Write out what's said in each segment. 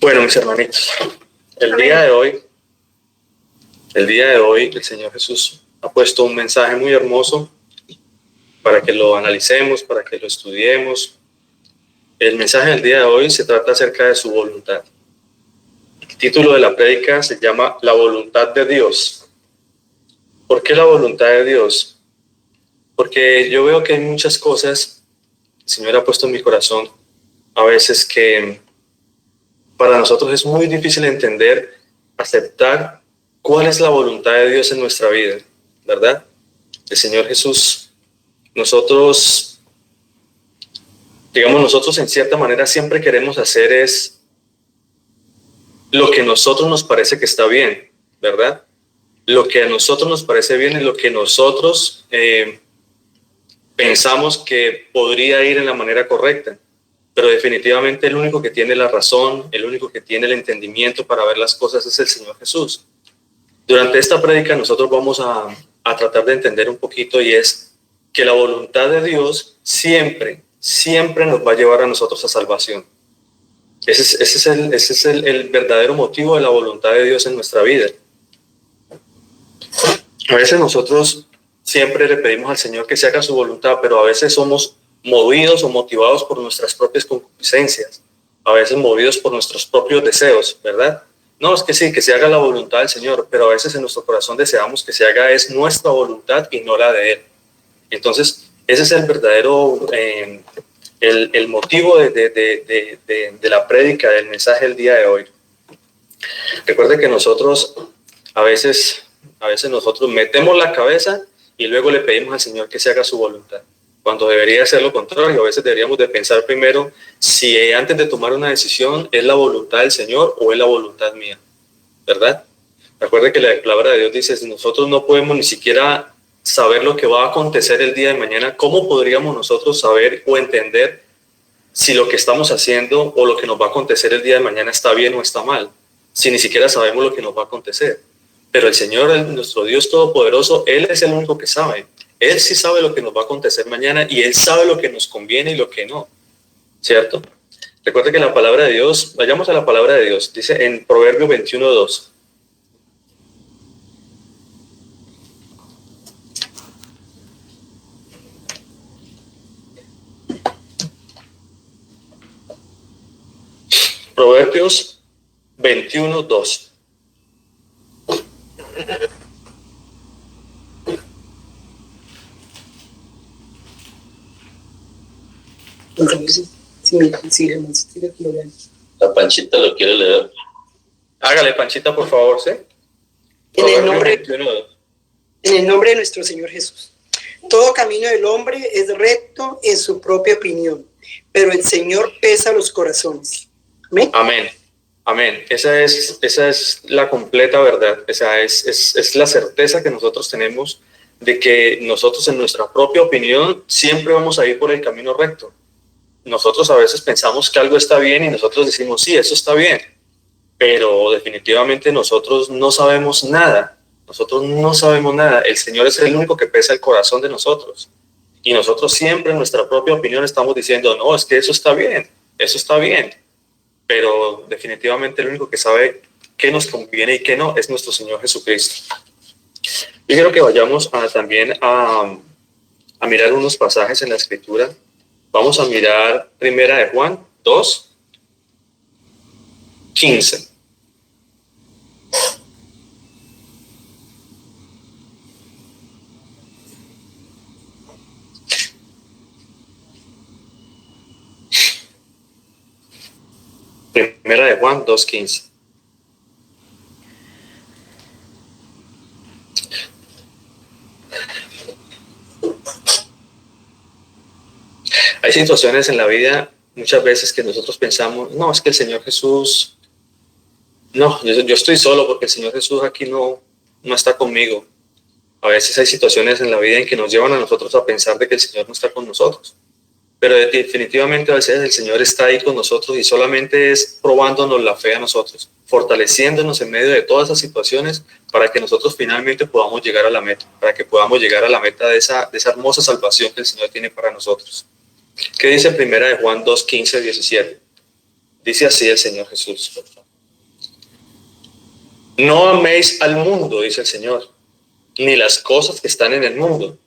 Bueno, mis hermanitos, el día de hoy, el Señor Jesús ha puesto un mensaje muy hermoso para que lo analicemos, para que lo estudiemos. El mensaje del día de hoy se trata acerca de su voluntad. El título de la prédica se llama La voluntad de Dios. ¿Por qué la voluntad de Dios? Porque yo veo que hay muchas cosas, el Señor ha puesto en mi corazón, a veces que para nosotros es muy difícil entender, aceptar cuál es la voluntad de Dios en nuestra vida, ¿verdad? El Señor Jesús, nosotros en cierta manera siempre queremos hacer es lo que a nosotros nos parece que está bien, ¿verdad? Lo que a nosotros nos parece bien es lo que nosotros pensamos que podría ir en la manera correcta. Pero definitivamente el único que tiene la razón, el único que tiene el entendimiento para ver las cosas es el Señor Jesús. Durante esta prédica nosotros vamos a tratar de entender un poquito, y es que la voluntad de Dios siempre nos va a llevar a nosotros a salvación. Ese es el verdadero motivo de la voluntad de Dios en nuestra vida. A veces nosotros siempre le pedimos al Señor que se haga su voluntad, pero a veces somos movidos o motivados por nuestras propias concupiscencias, a veces movidos por nuestros propios deseos, ¿verdad? No, es que sí, que se haga la voluntad del Señor, pero a veces en nuestro corazón deseamos que se haga es nuestra voluntad y no la de Él. Entonces, ese es el verdadero, el motivo de la prédica, del mensaje del día de hoy. Recuerde que nosotros a veces nosotros metemos la cabeza y luego le pedimos al Señor que se haga su voluntad, cuando debería ser lo contrario. A veces deberíamos de pensar primero si antes de tomar una decisión es la voluntad del Señor o es la voluntad mía, ¿verdad? Recuerde que la palabra de Dios dice, si nosotros no podemos ni siquiera saber lo que va a acontecer el día de mañana, ¿cómo podríamos nosotros saber o entender si lo que estamos haciendo o lo que nos va a acontecer el día de mañana está bien o está mal? Si ni siquiera sabemos lo que nos va a acontecer. Pero el Señor, nuestro Dios Todopoderoso, Él es el único que sabe. Él sí sabe lo que nos va a acontecer mañana y Él sabe lo que nos conviene y lo que no, ¿cierto? Recuerde que la palabra de Dios, vayamos a la palabra de Dios, dice en Proverbios 21:2. Proverbios 21:2. La Panchita lo quiere leer. Hágale, Panchita, por favor, ¿sí? En el nombre de nuestro Señor Jesús. Todo camino del hombre es recto en su propia opinión, pero el Señor pesa los corazones. Amén. Amén. Amén. Esa es la completa verdad. Esa es la certeza que nosotros tenemos de que nosotros en nuestra propia opinión siempre vamos a ir por el camino recto. Nosotros a veces pensamos que algo está bien y nosotros decimos, sí, eso está bien, pero definitivamente nosotros no sabemos nada. Nosotros no sabemos nada. El Señor es el único que pesa el corazón de nosotros. Y nosotros siempre en nuestra propia opinión estamos diciendo, no, es que eso está bien. Pero definitivamente el único que sabe qué nos conviene y qué no es nuestro Señor Jesucristo. Yo quiero que vayamos también a mirar unos pasajes en la Escritura. Vamos a mirar Primera de Juan 2:15. Primera de Juan 2:15. Hay situaciones en la vida muchas veces que nosotros pensamos, no, es que el Señor Jesús, no, yo estoy solo porque el Señor Jesús aquí no está conmigo. A veces hay situaciones en la vida en que nos llevan a nosotros a pensar de que el Señor no está con nosotros. Pero definitivamente a veces el Señor está ahí con nosotros y solamente es probándonos la fe a nosotros, fortaleciéndonos en medio de todas esas situaciones para que nosotros finalmente podamos llegar a la meta, para que podamos llegar a la meta de esa hermosa salvación que el Señor tiene para nosotros. ¿Qué dice Primera de Juan 2:15-17? Dice así el Señor Jesús. No améis al mundo, dice el Señor, ni las cosas que están en el mundo.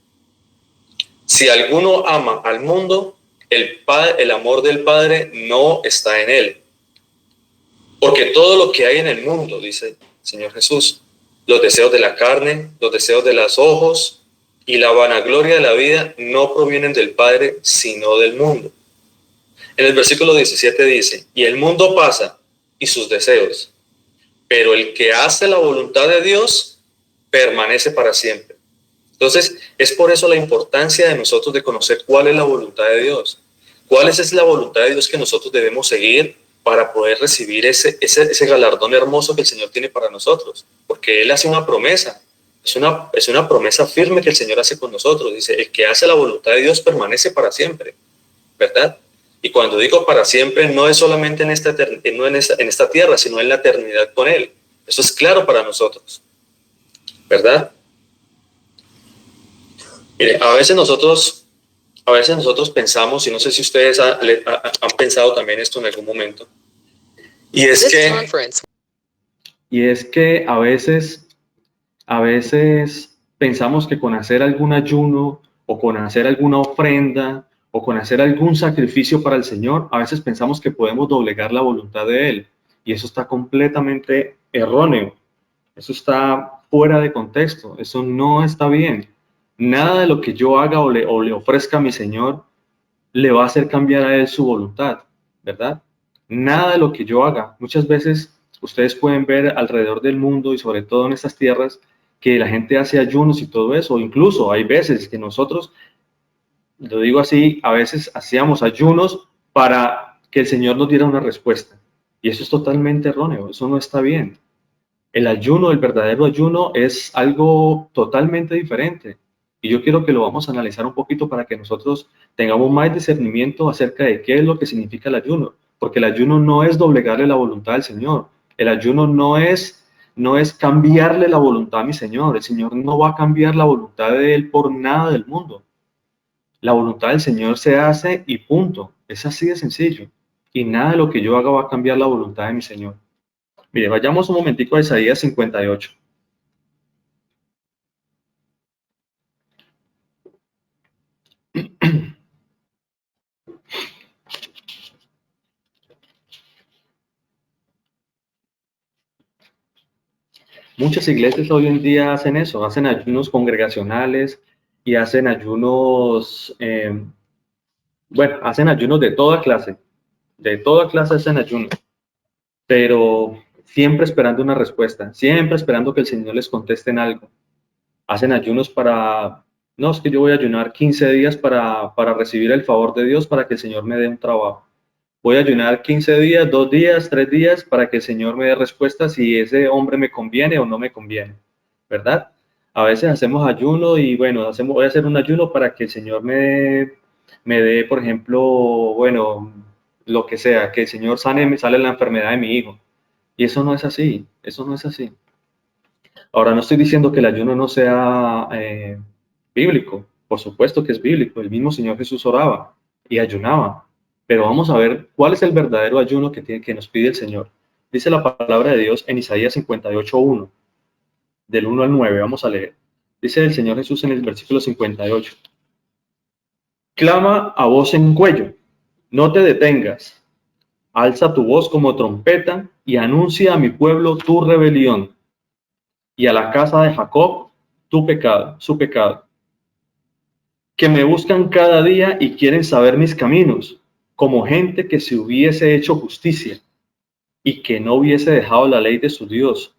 Si alguno ama al mundo, el amor del Padre no está en él. Porque todo lo que hay en el mundo, dice el Señor Jesús, los deseos de la carne, los deseos de los ojos y la vanagloria de la vida no provienen del Padre, sino del mundo. En el versículo 17 dice, y el mundo pasa y sus deseos, pero el que hace la voluntad de Dios permanece para siempre. Entonces, es por eso la importancia de nosotros de conocer cuál es la voluntad de Dios. ¿Cuál es la voluntad de Dios que nosotros debemos seguir para poder recibir ese galardón hermoso que el Señor tiene para nosotros? Porque Él hace una promesa. Es una promesa firme que el Señor hace con nosotros. Dice, el que hace la voluntad de Dios permanece para siempre, ¿verdad? Y cuando digo para siempre, no es solamente en esta tierra, sino en la eternidad con Él. Eso es claro para nosotros, ¿verdad? Mire, a veces nosotros pensamos, y no sé si ustedes han pensado también esto en algún momento, y es que a veces pensamos que con hacer algún ayuno o con hacer alguna ofrenda o con hacer algún sacrificio para el Señor, a veces pensamos que podemos doblegar la voluntad de Él, y eso está completamente erróneo. Eso está fuera de contexto, eso no está bien. Nada de lo que yo haga o le ofrezca a mi Señor le va a hacer cambiar a Él su voluntad, ¿verdad? Nada de lo que yo haga. Muchas veces ustedes pueden ver alrededor del mundo y sobre todo en estas tierras que la gente hace ayunos y todo eso. Incluso hay veces que nosotros, lo digo así, a veces hacíamos ayunos para que el Señor nos diera una respuesta. Y eso es totalmente erróneo, eso no está bien. El ayuno, el verdadero ayuno, es algo totalmente diferente. Y yo quiero que lo vamos a analizar un poquito para que nosotros tengamos más discernimiento acerca de qué es lo que significa el ayuno. Porque el ayuno no es doblegarle la voluntad al Señor. El ayuno no es cambiarle la voluntad a mi Señor. El Señor no va a cambiar la voluntad de Él por nada del mundo. La voluntad del Señor se hace y punto. Es así de sencillo. Y nada de lo que yo haga va a cambiar la voluntad de mi Señor. Mire, vayamos un momentico a Isaías 58. Muchas iglesias hoy en día hacen eso, hacen ayunos congregacionales y hacen ayunos, hacen ayunos de toda clase hacen ayunos, pero siempre esperando una respuesta, siempre esperando que el Señor les conteste en algo. Hacen ayunos no, es que yo voy a ayunar 15 días para recibir el favor de Dios, para que el Señor me dé un trabajo. Voy a ayunar 15 días, 2 días, 3 días para que el Señor me dé respuesta si ese hombre me conviene o no me conviene, ¿verdad? A veces hacemos ayuno y bueno, voy a hacer un ayuno para que el Señor me dé, por ejemplo, bueno, lo que sea, que el Señor sane la enfermedad de mi hijo. Y eso no es así, eso no es así. Ahora, no estoy diciendo que el ayuno no sea bíblico, por supuesto que es bíblico, el mismo Señor Jesús oraba y ayunaba, pero vamos a ver cuál es el verdadero ayuno que nos pide el Señor. Dice la palabra de Dios en Isaías 58:1, del 1 al 9, vamos a leer. Dice el Señor Jesús en el versículo 58. Clama a voz en cuello, no te detengas, alza tu voz como trompeta y anuncia a mi pueblo tu rebelión y a la casa de Jacob su pecado. Que me buscan cada día y quieren saber mis caminos, como gente que se hubiese hecho justicia y que no hubiese dejado la ley de su Dios,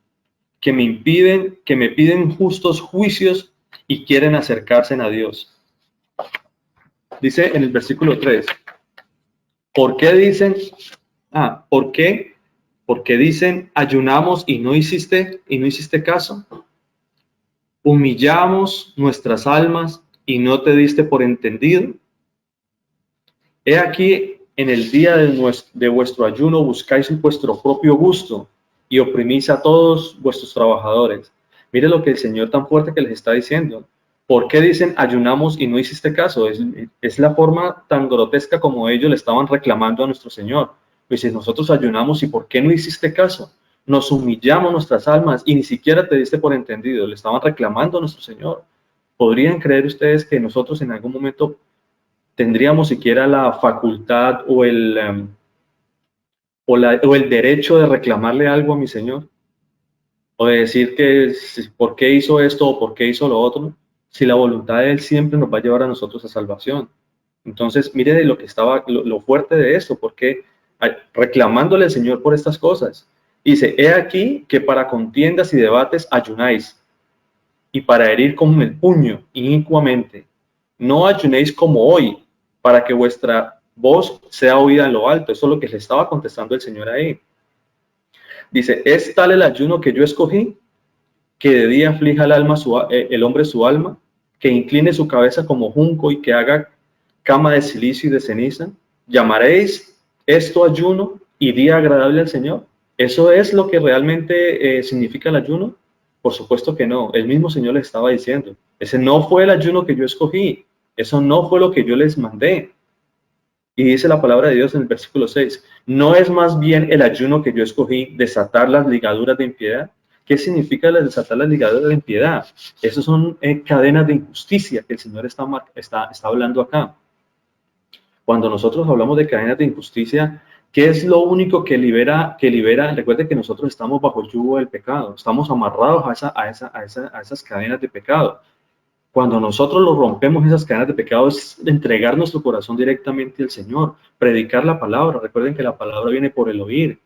que me piden justos juicios y quieren acercarse a Dios. Dice en el versículo 3, ¿por qué dicen? ¿Por qué dicen ayunamos y no hiciste caso? Humillamos nuestras almas y no te diste por entendido. He aquí, en el día de vuestro ayuno buscáis vuestro propio gusto y oprimís a todos vuestros trabajadores. Mire lo que el Señor tan fuerte que les está diciendo. ¿Por qué dicen ayunamos y no hiciste caso? Es la forma tan grotesca como ellos le estaban reclamando a nuestro Señor. Dice, nosotros ayunamos y ¿por qué no hiciste caso? Nos humillamos nuestras almas y ni siquiera te diste por entendido. Le estaban reclamando a nuestro Señor. ¿Podrían creer ustedes que nosotros en algún momento tendríamos siquiera la facultad o o el derecho de reclamarle algo a mi Señor? O de decir que por qué hizo esto o por qué hizo lo otro, si la voluntad de Él siempre nos va a llevar a nosotros a salvación. Entonces, mire de lo que estaba, lo fuerte de esto, porque reclamándole al Señor por estas cosas. Dice, he aquí que para contiendas y debates ayunáis, y para herir con el puño inicuamente. No ayunéis como hoy, para que vuestra voz sea oída en lo alto. Eso es lo que le estaba contestando el Señor ahí. Dice, ¿es tal el ayuno que yo escogí? Que de día aflija el hombre su alma, que incline su cabeza como junco y que haga cama de silicio y de ceniza. ¿Llamaréis esto ayuno y día agradable al Señor? ¿Eso es lo que realmente significa el ayuno? Por supuesto que no. El mismo Señor les estaba diciendo, ese no fue el ayuno que yo escogí, eso no fue lo que yo les mandé. Y dice la palabra de Dios en el versículo 6, ¿no es más bien el ayuno que yo escogí desatar las ligaduras de impiedad? ¿Qué significa desatar las ligaduras de impiedad? Esas son cadenas de injusticia que el Señor está hablando acá. Cuando nosotros hablamos de cadenas de injusticia, ¿qué es lo único que libera? Recuerde que nosotros estamos bajo el yugo del pecado, estamos amarrados a esas cadenas de pecado. Cuando nosotros lo rompemos esas cadenas de pecado es entregar nuestro corazón directamente al Señor, predicar la palabra. Recuerden que la palabra viene por el oír,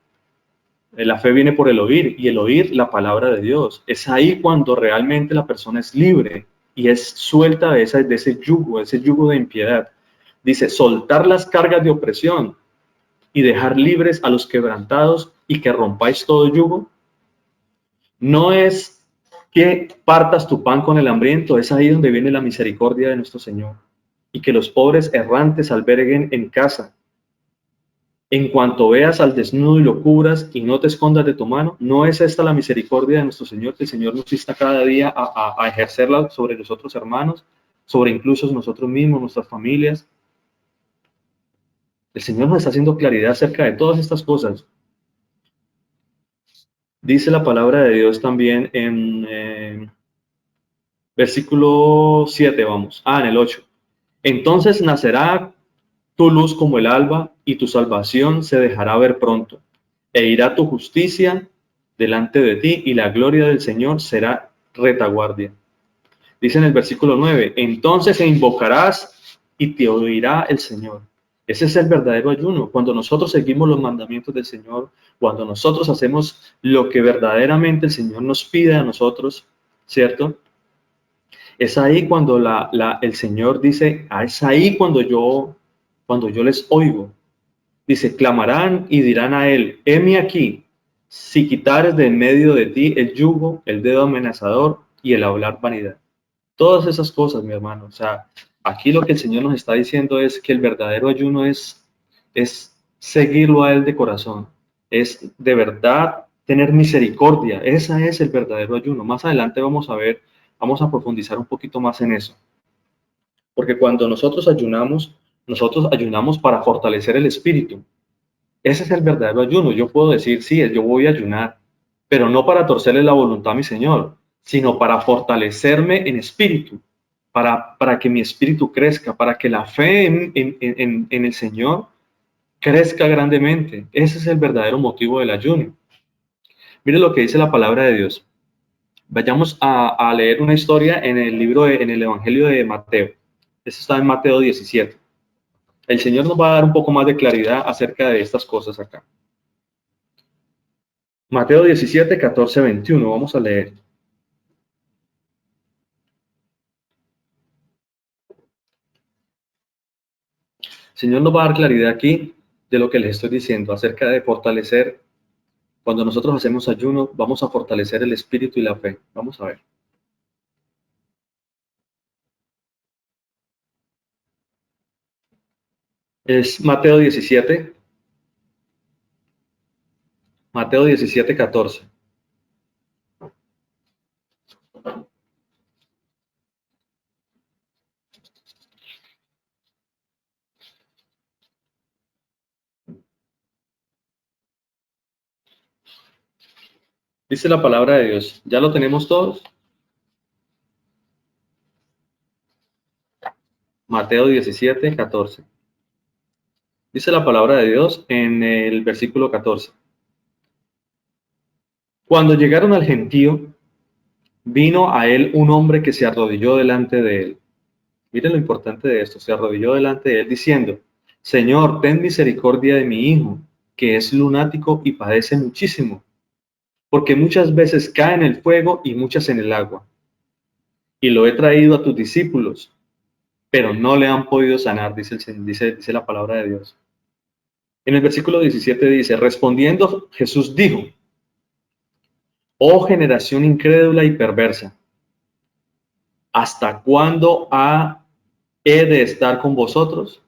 la fe viene por el oír y el oír la palabra de Dios. Es ahí cuando realmente la persona es libre y es suelta de ese yugo de impiedad. Dice, soltar las cargas de opresión y dejar libres a los quebrantados y que rompáis todo yugo. No es que partas tu pan con el hambriento, es ahí donde viene la misericordia de nuestro Señor. Y que los pobres errantes alberguen en casa. En cuanto veas al desnudo y lo cubras y no te escondas de tu mano, ¿no es esta la misericordia de nuestro Señor? Que el Señor nos insta cada día a ejercerla sobre los otros hermanos, sobre incluso nosotros mismos, nuestras familias. El Señor nos está haciendo claridad acerca de todas estas cosas. Dice la palabra de Dios también en versículo 7, vamos. En el 8. Entonces nacerá tu luz como el alba y tu salvación se dejará ver pronto. E irá tu justicia delante de ti y la gloria del Señor será retaguardia. Dice en el versículo 9, entonces invocarás y te oirá el Señor. Ese es el verdadero ayuno, cuando nosotros seguimos los mandamientos del Señor, cuando nosotros hacemos lo que verdaderamente el Señor nos pide a nosotros, ¿cierto? Es ahí cuando el Señor dice, es ahí cuando yo les oigo. Dice, clamarán y dirán a él, heme aquí, si quitares de en medio de ti el yugo, el dedo amenazador y el hablar vanidad. Todas esas cosas, mi hermano. O sea, aquí lo que el Señor nos está diciendo es que el verdadero ayuno es seguirlo a Él de corazón. Es de verdad tener misericordia. Ese es el verdadero ayuno. Más adelante vamos a profundizar un poquito más en eso. Porque cuando nosotros ayunamos para fortalecer el espíritu. Ese es el verdadero ayuno. Yo puedo decir, sí, yo voy a ayunar, pero no para torcerle la voluntad a mi Señor, sino para fortalecerme en espíritu, para que mi espíritu crezca, para que la fe en el Señor crezca grandemente. Ese es el verdadero motivo del ayuno. Mire lo que dice la palabra de Dios. Vayamos a leer una historia en en el Evangelio de Mateo. Eso está en Mateo 17. El Señor nos va a dar un poco más de claridad acerca de estas cosas acá. Mateo 17, 14, 21. Vamos a leer. El Señor nos va a dar claridad aquí de lo que les estoy diciendo acerca de fortalecer. Cuando nosotros hacemos ayuno, vamos a fortalecer el espíritu y la fe. Vamos a ver. Es Mateo 17. Mateo 17, 14. Dice la palabra de Dios. ¿Ya lo tenemos todos? Mateo 17, 14. Dice la palabra de Dios en el versículo 14. Cuando llegaron al gentío, vino a él un hombre que se arrodilló delante de él. Miren lo importante de esto. Se arrodilló delante de él diciendo: Señor, ten misericordia de mi hijo, que es lunático y padece muchísimo, porque muchas veces cae en el fuego y muchas en el agua. Y lo he traído a tus discípulos, pero no le han podido sanar, dice la palabra de Dios. En el versículo 17 dice: respondiendo Jesús dijo: oh generación incrédula y perversa, ¿hasta cuándo he de estar con vosotros?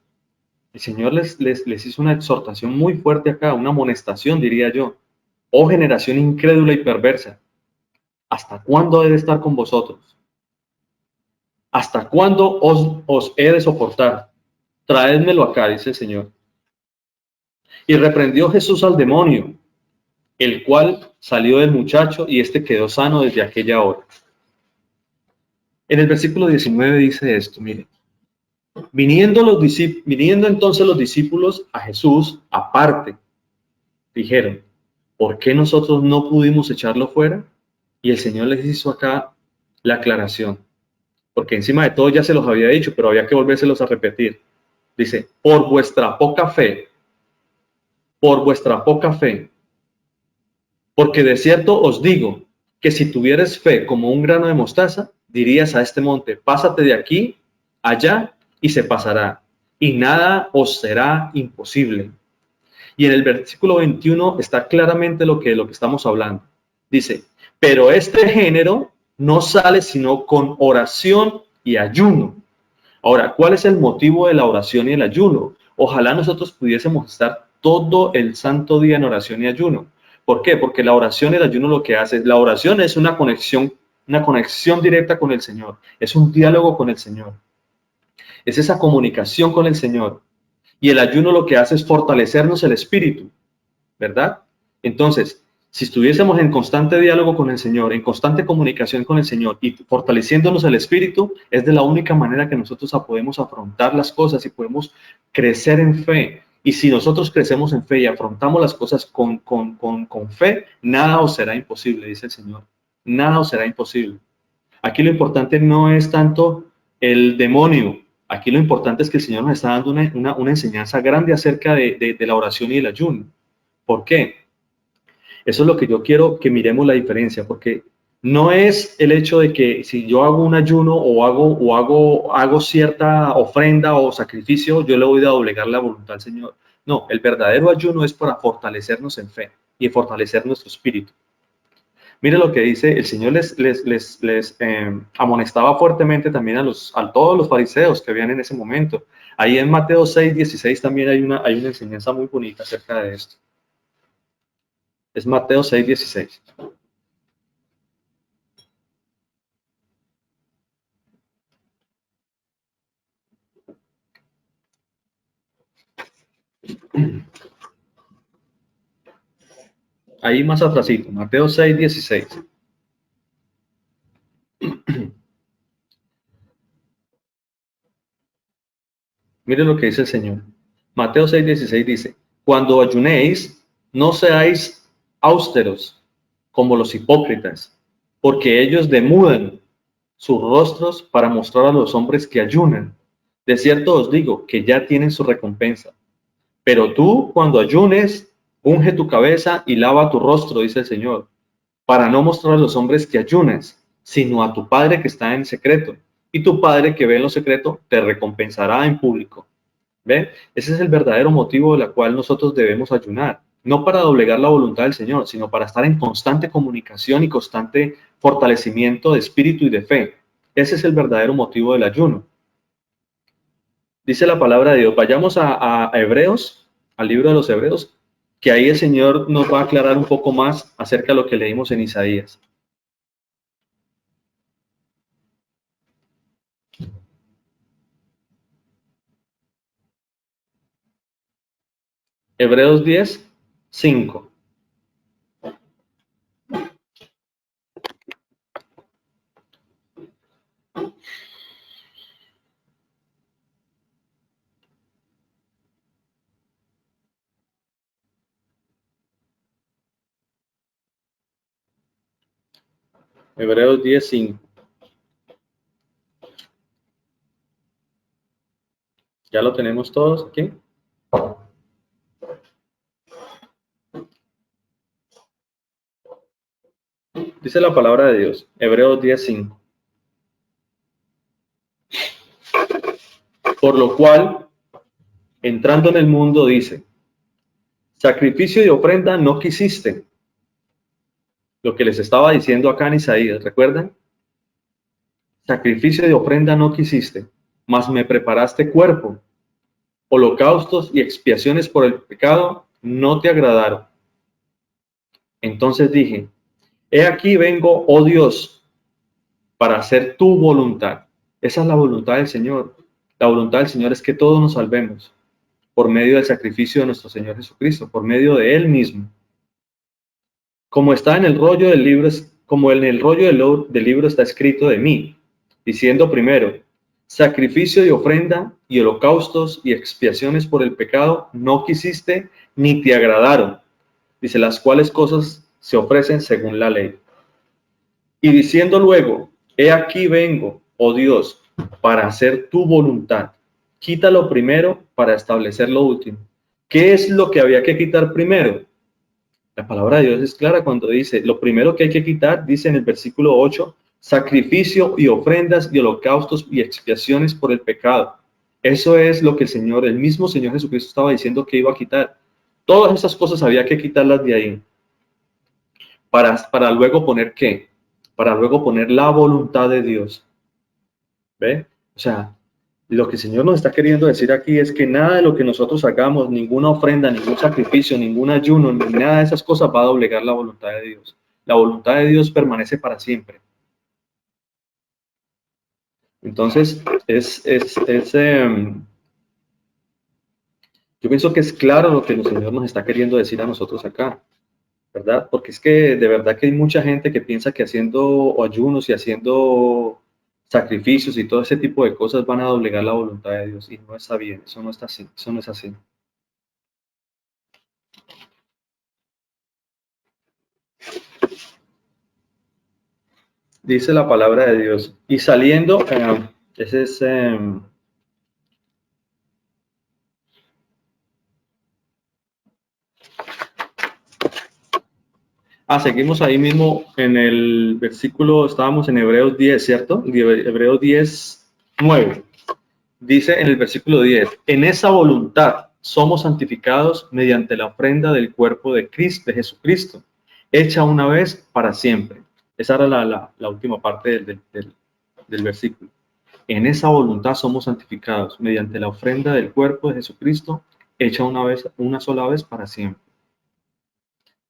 El Señor les hizo una exhortación muy fuerte acá, una amonestación, diría yo. Oh generación incrédula y perversa, ¿hasta cuándo he de estar con vosotros? ¿Hasta cuándo os he de soportar? Traédmelo acá, dice el Señor. Y reprendió Jesús al demonio, el cual salió del muchacho y éste quedó sano desde aquella hora. En el versículo 19 dice esto, mire. Viniendo entonces los discípulos a Jesús aparte, dijeron: ¿por qué nosotros no pudimos echarlo fuera? Y el Señor les hizo acá la aclaración, porque encima de todo ya se los había dicho, pero había que volvérselos a repetir. Dice: por vuestra poca fe, porque de cierto os digo que si tuvieres fe como un grano de mostaza, dirías a este monte: pásate de aquí allá, y se pasará, y nada os será imposible. Y en el versículo 21 está claramente lo que estamos hablando. Dice: pero este género no sale sino con oración y ayuno. Ahora, ¿cuál es el motivo de la oración y el ayuno? Ojalá nosotros pudiésemos estar todo el santo día en oración y ayuno. ¿Por qué? Porque la oración y el ayuno lo que hace, la oración es una conexión directa con el Señor, es un diálogo con el Señor, es esa comunicación con el Señor. Y el ayuno lo que hace es fortalecernos el espíritu, ¿verdad? Entonces, si estuviésemos en constante diálogo con el Señor, en constante comunicación con el Señor y fortaleciéndonos el espíritu, es de la única manera que nosotros podemos afrontar las cosas y podemos crecer en fe. Y si nosotros crecemos en fe y afrontamos las cosas con fe, nada os será imposible, dice el Señor. Nada os será imposible. Aquí lo importante no es tanto el demonio. Aquí lo importante es que el Señor nos está dando una enseñanza grande acerca de la oración y el ayuno. ¿Por qué? Eso es lo que yo quiero que miremos la diferencia, porque no es el hecho de que si yo hago un ayuno hago cierta ofrenda o sacrificio, yo le voy a doblegar la voluntad al Señor. No, el verdadero ayuno es para fortalecernos en fe y fortalecer nuestro espíritu. Mire lo que dice, el Señor les amonestaba fuertemente también a todos los fariseos que habían en ese momento. Ahí en Mateo 6:16 también hay una enseñanza muy bonita acerca de esto. Es Mateo 6:16. Ahí más atrásito, Mateo 6:16. Mire lo que dice el Señor. Mateo 6:16 dice: cuando ayunéis, no seáis austeros como los hipócritas, porque ellos demudan sus rostros para mostrar a los hombres que ayunan. De cierto os digo que ya tienen su recompensa. Pero tú, cuando ayunes, unge tu cabeza y lava tu rostro, dice el Señor, para no mostrar a los hombres que ayunas, sino a tu Padre que está en secreto. Y tu Padre que ve en lo secreto te recompensará en público. ¿Ve? Ese es el verdadero motivo de la cual nosotros debemos ayunar. No para doblegar la voluntad del Señor, sino para estar en constante comunicación y constante fortalecimiento de espíritu y de fe. Ese es el verdadero motivo del ayuno. Dice la palabra de Dios. Vayamos a Hebreos, al libro de los Hebreos, que ahí el Señor nos va a aclarar un poco más acerca de lo que leímos en Isaías. Hebreos 10:5. Hebreos 10:5. ¿Ya lo tenemos todos aquí? Dice la palabra de Dios, Hebreos 10:5. Por lo cual, entrando en el mundo, dice, sacrificio y ofrenda no quisiste. Lo que les estaba diciendo acá en Isaías, ¿recuerdan? Sacrificio y ofrenda no quisiste, mas me preparaste cuerpo. Holocaustos y expiaciones por el pecado no te agradaron. Entonces dije, he aquí vengo, oh Dios, para hacer tu voluntad. Esa es la voluntad del Señor. La voluntad del Señor es que todos nos salvemos por medio del sacrificio de nuestro Señor Jesucristo, por medio de Él mismo. Como está en el rollo del libro, como en el rollo del libro está escrito de mí, diciendo primero, sacrificio y ofrenda y holocaustos y expiaciones por el pecado no quisiste ni te agradaron. Dice, las cuales cosas se ofrecen según la ley. Y diciendo luego, he aquí vengo, oh Dios, para hacer tu voluntad. Quita lo primero para establecer lo último. ¿Qué es lo que había que quitar primero? La palabra de Dios es clara cuando dice, lo primero que hay que quitar, dice en el versículo 8, sacrificio y ofrendas y holocaustos y expiaciones por el pecado. Eso es lo que el mismo Señor Jesucristo estaba diciendo que iba a quitar. Todas esas cosas había que quitarlas de ahí. Para luego poner ¿qué? Para luego poner la voluntad de Dios. ¿Ve? O sea, lo que el Señor nos está queriendo decir aquí es que nada de lo que nosotros hagamos, ninguna ofrenda, ningún sacrificio, ningún ayuno, ni nada de esas cosas va a doblegar la voluntad de Dios. La voluntad de Dios permanece para siempre. Entonces, yo pienso que es claro lo que el Señor nos está queriendo decir a nosotros acá, ¿verdad? Porque es que de verdad que hay mucha gente que piensa que haciendo ayunos y haciendo sacrificios y todo ese tipo de cosas van a doblegar la voluntad de Dios, y no está bien, eso no está así, eso no es así. Dice la palabra de Dios, y saliendo, ese es seguimos ahí mismo en el versículo, estábamos en Hebreos 10, ¿cierto? Hebreos 10:9. Dice en el versículo 10, en esa voluntad somos santificados mediante la ofrenda del cuerpo de Cristo, de Jesucristo, hecha una vez para siempre. Esa era la última parte del versículo. En esa voluntad somos santificados mediante la ofrenda del cuerpo de Jesucristo, hecha una sola vez para siempre.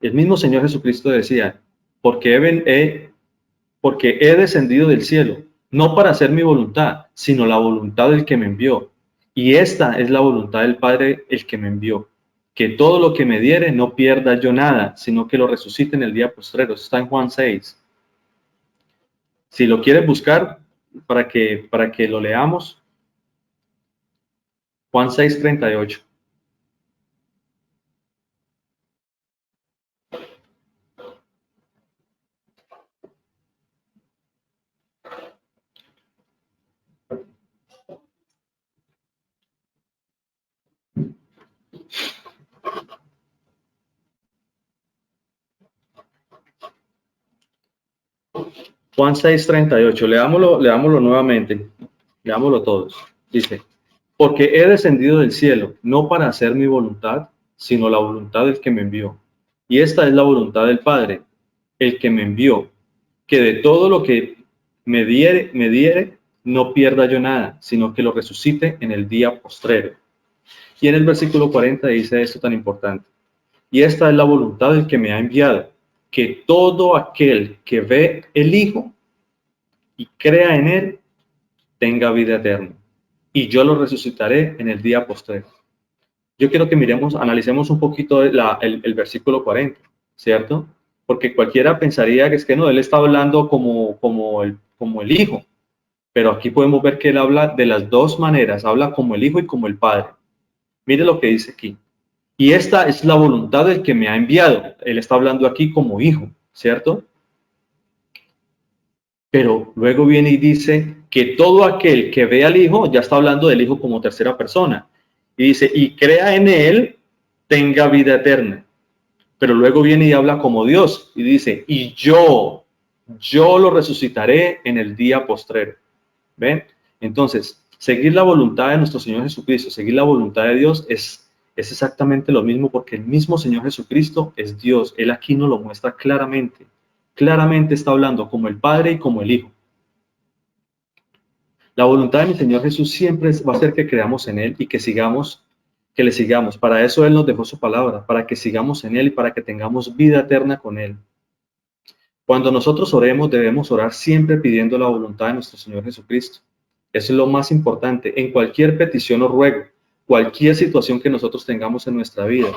El mismo Señor Jesucristo decía, porque he descendido del cielo, no para hacer mi voluntad, sino la voluntad del que me envió. Y esta es la voluntad del Padre, el que me envió, que todo lo que me diere no pierda yo nada, sino que lo resucite en el día postrero. Eso está en Juan 6. Si lo quieres buscar para que lo leamos, Juan 6:38. Juan 6:38, leámoslo nuevamente, leámoslo todos. Dice, porque he descendido del cielo, no para hacer mi voluntad, sino la voluntad del que me envió. Y esta es la voluntad del Padre, el que me envió, que de todo lo que me diere, no pierda yo nada, sino que lo resucite en el día postrero. Y en el versículo 40 dice esto tan importante. Y esta es la voluntad del que me ha enviado, que todo aquel que ve el Hijo y crea en él, tenga vida eterna. Y yo lo resucitaré en el día postrero. Yo quiero que analicemos un poquito el versículo 40, ¿cierto? Porque cualquiera pensaría que es que no, él está hablando como el Hijo. Pero aquí podemos ver que él habla de las dos maneras, habla como el Hijo y como el Padre. Mire lo que dice aquí. Y esta es la voluntad del que me ha enviado. Él está hablando aquí como hijo, ¿cierto? Pero luego viene y dice que todo aquel que ve al Hijo, ya está hablando del Hijo como tercera persona, y dice, y crea en Él, tenga vida eterna. Pero luego viene y habla como Dios, y dice, y yo lo resucitaré en el día postrero. ¿Ven? Entonces, seguir la voluntad de nuestro Señor Jesucristo, seguir la voluntad de Dios es exactamente lo mismo, porque el mismo Señor Jesucristo es Dios. Él aquí nos lo muestra claramente. Claramente está hablando como el Padre y como el Hijo. La voluntad de mi Señor Jesús siempre va a ser que creamos en Él y que le sigamos. Para eso Él nos dejó su palabra, para que sigamos en Él y para que tengamos vida eterna con Él. Cuando nosotros oremos, debemos orar siempre pidiendo la voluntad de nuestro Señor Jesucristo. Eso es lo más importante. En cualquier petición o ruego, cualquier situación que nosotros tengamos en nuestra vida,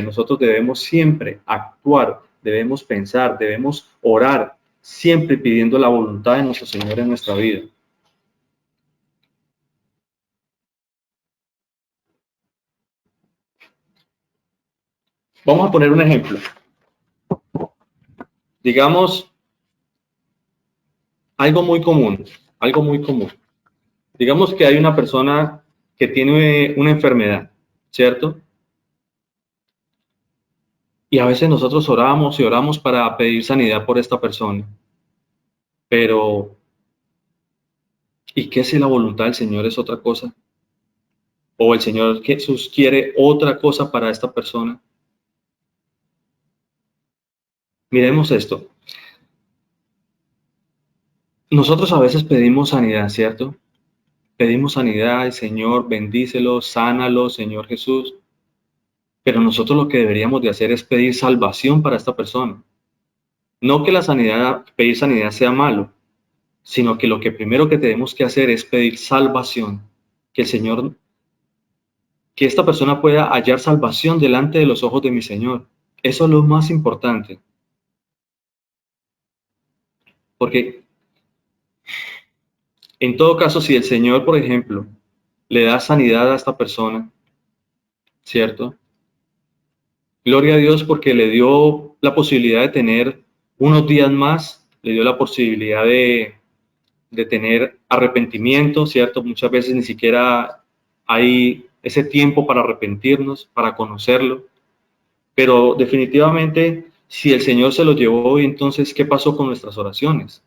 nosotros debemos siempre actuar, debemos pensar, debemos orar, siempre pidiendo la voluntad de nuestro Señor en nuestra vida. Vamos a poner un ejemplo. Digamos, algo muy común. Digamos que hay una persona que tiene una enfermedad, ¿cierto? Y a veces nosotros oramos y oramos para pedir sanidad por esta persona. Pero, ¿y qué si la voluntad del Señor es otra cosa? ¿O el Señor Jesús quiere otra cosa para esta persona? Miremos esto. Nosotros a veces pedimos sanidad, ¿cierto? Pedimos sanidad, el Señor, bendícelo, sánalo, Señor Jesús. Pero nosotros lo que deberíamos de hacer es pedir salvación para esta persona. No que pedir sanidad sea malo, sino que lo que primero que tenemos que hacer es pedir salvación. Que el Señor, que esta persona pueda hallar salvación delante de los ojos de mi Señor. Eso es lo más importante. Porque en todo caso, si el Señor, por ejemplo, le da sanidad a esta persona, ¿cierto? Gloria a Dios porque le dio la posibilidad de tener unos días más, le dio la posibilidad de tener arrepentimiento, ¿cierto? Muchas veces ni siquiera hay ese tiempo para arrepentirnos, para conocerlo. Pero definitivamente, si el Señor se lo llevó, entonces, ¿qué pasó con nuestras oraciones?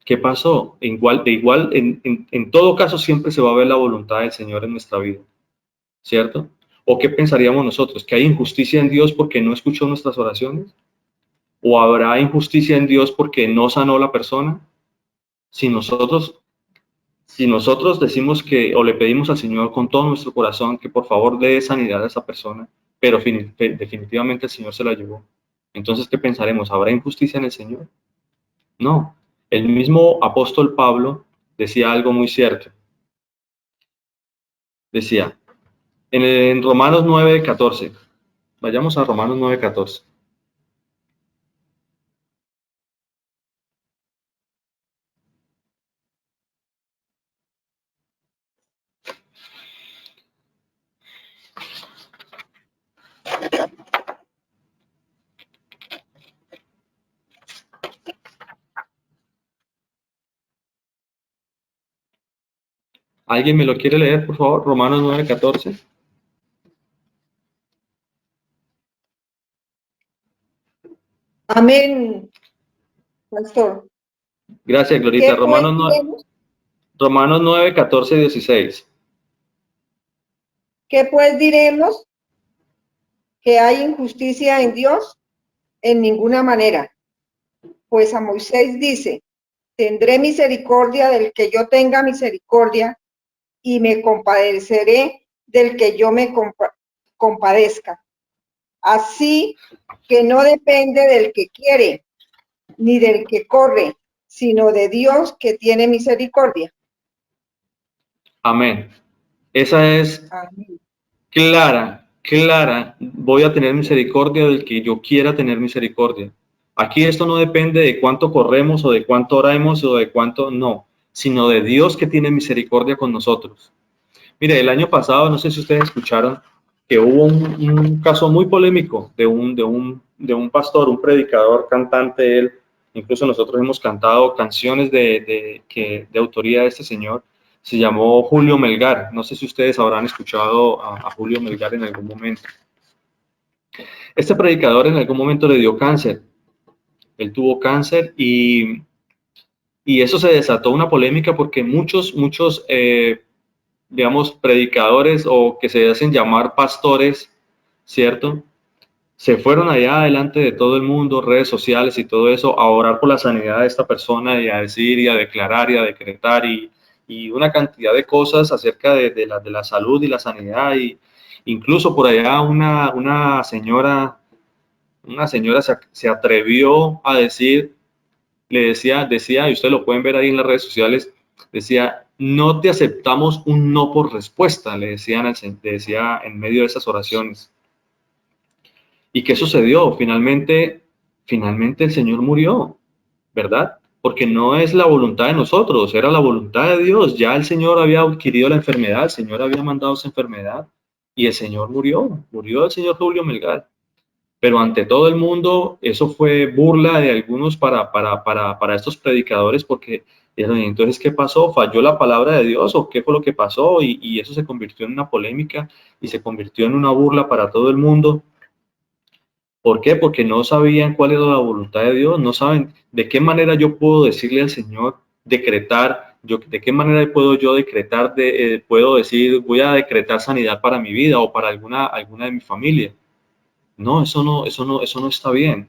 ¿Qué pasó? En todo caso, siempre se va a ver la voluntad del Señor en nuestra vida, ¿cierto? ¿O qué pensaríamos nosotros? ¿Que hay injusticia en Dios porque no escuchó nuestras oraciones? ¿O habrá injusticia en Dios porque no sanó la persona? Si nosotros decimos que, o le pedimos al Señor con todo nuestro corazón que por favor dé sanidad a esa persona, pero definitivamente el Señor se la llevó, entonces, ¿qué pensaremos? ¿Habrá injusticia en el Señor? No. El mismo apóstol Pablo decía algo muy cierto. Decía, en Romanos 9:14, vayamos a Romanos 9:14. ¿Alguien me lo quiere leer, por favor? Romanos 9:14. Amén, pastor. Gracias, Glorita. Romanos 9:14-16. ¿Qué pues diremos? ¿Que hay injusticia en Dios? En ninguna manera. Pues a Moisés dice, tendré misericordia del que yo tenga misericordia y me compadeceré del que yo me compadezca. Así que no depende del que quiere, ni del que corre, sino de Dios que tiene misericordia. Amén. Esa es Amén. clara. Voy a tener misericordia del que yo quiera tener misericordia. Aquí esto no depende de cuánto corremos o de cuánto oramos o de cuánto no, sino de Dios que tiene misericordia con nosotros. Mire, el año pasado, no sé si ustedes escucharon, que hubo un caso muy polémico de un pastor, un predicador, cantante, él, incluso nosotros hemos cantado canciones de autoría de este señor. Se llamó Julio Melgar. No sé si ustedes habrán escuchado a Julio Melgar en algún momento. Este predicador en algún momento le dio cáncer. Él tuvo cáncer y eso se desató una polémica porque muchos, digamos, predicadores o que se hacen llamar pastores, ¿cierto? Se fueron allá delante de todo el mundo, redes sociales y todo eso, a orar por la sanidad de esta persona y a decir y a declarar y a decretar y una cantidad de cosas acerca de la salud y la sanidad. Y incluso por allá una señora se atrevió a decir, decía, y ustedes lo pueden ver ahí en las redes sociales, decía, no te aceptamos un no por respuesta, le decía en medio de esas oraciones. ¿Y qué sucedió? Finalmente el Señor murió, ¿verdad? Porque no es la voluntad de nosotros, era la voluntad de Dios. Ya el Señor había adquirido la enfermedad, el Señor había mandado esa enfermedad y el Señor murió el señor Julio Melgar. Pero ante todo el mundo, eso fue burla de algunos para estos predicadores, porque entonces, ¿qué pasó? ¿Falló la palabra de Dios o qué fue lo que pasó? Y eso se convirtió en una polémica y se convirtió en una burla para todo el mundo. ¿Por qué? Porque no sabían cuál era la voluntad de Dios, no saben de qué manera yo puedo decirle al Señor, decretar, de qué manera puedo yo decretar, puedo decir, voy a decretar sanidad para mi vida o para alguna de mi familia. No, eso no está bien.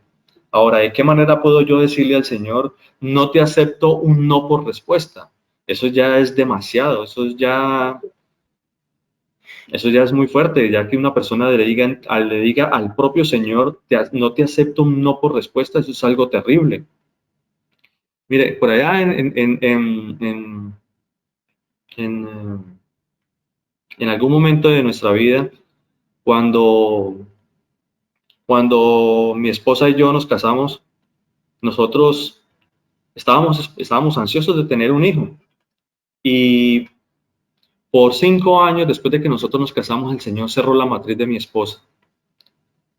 Ahora, ¿de qué manera puedo yo decirle al Señor, no te acepto un no por respuesta? Eso ya es demasiado, eso ya es muy fuerte, ya que una persona le diga al propio Señor, no te acepto un no por respuesta, eso es algo terrible. Mire, por allá en algún momento de nuestra vida, cuando mi esposa y yo nos casamos, nosotros estábamos ansiosos de tener un hijo. Y por 5 años después de que nosotros nos casamos, el Señor cerró la matriz de mi esposa.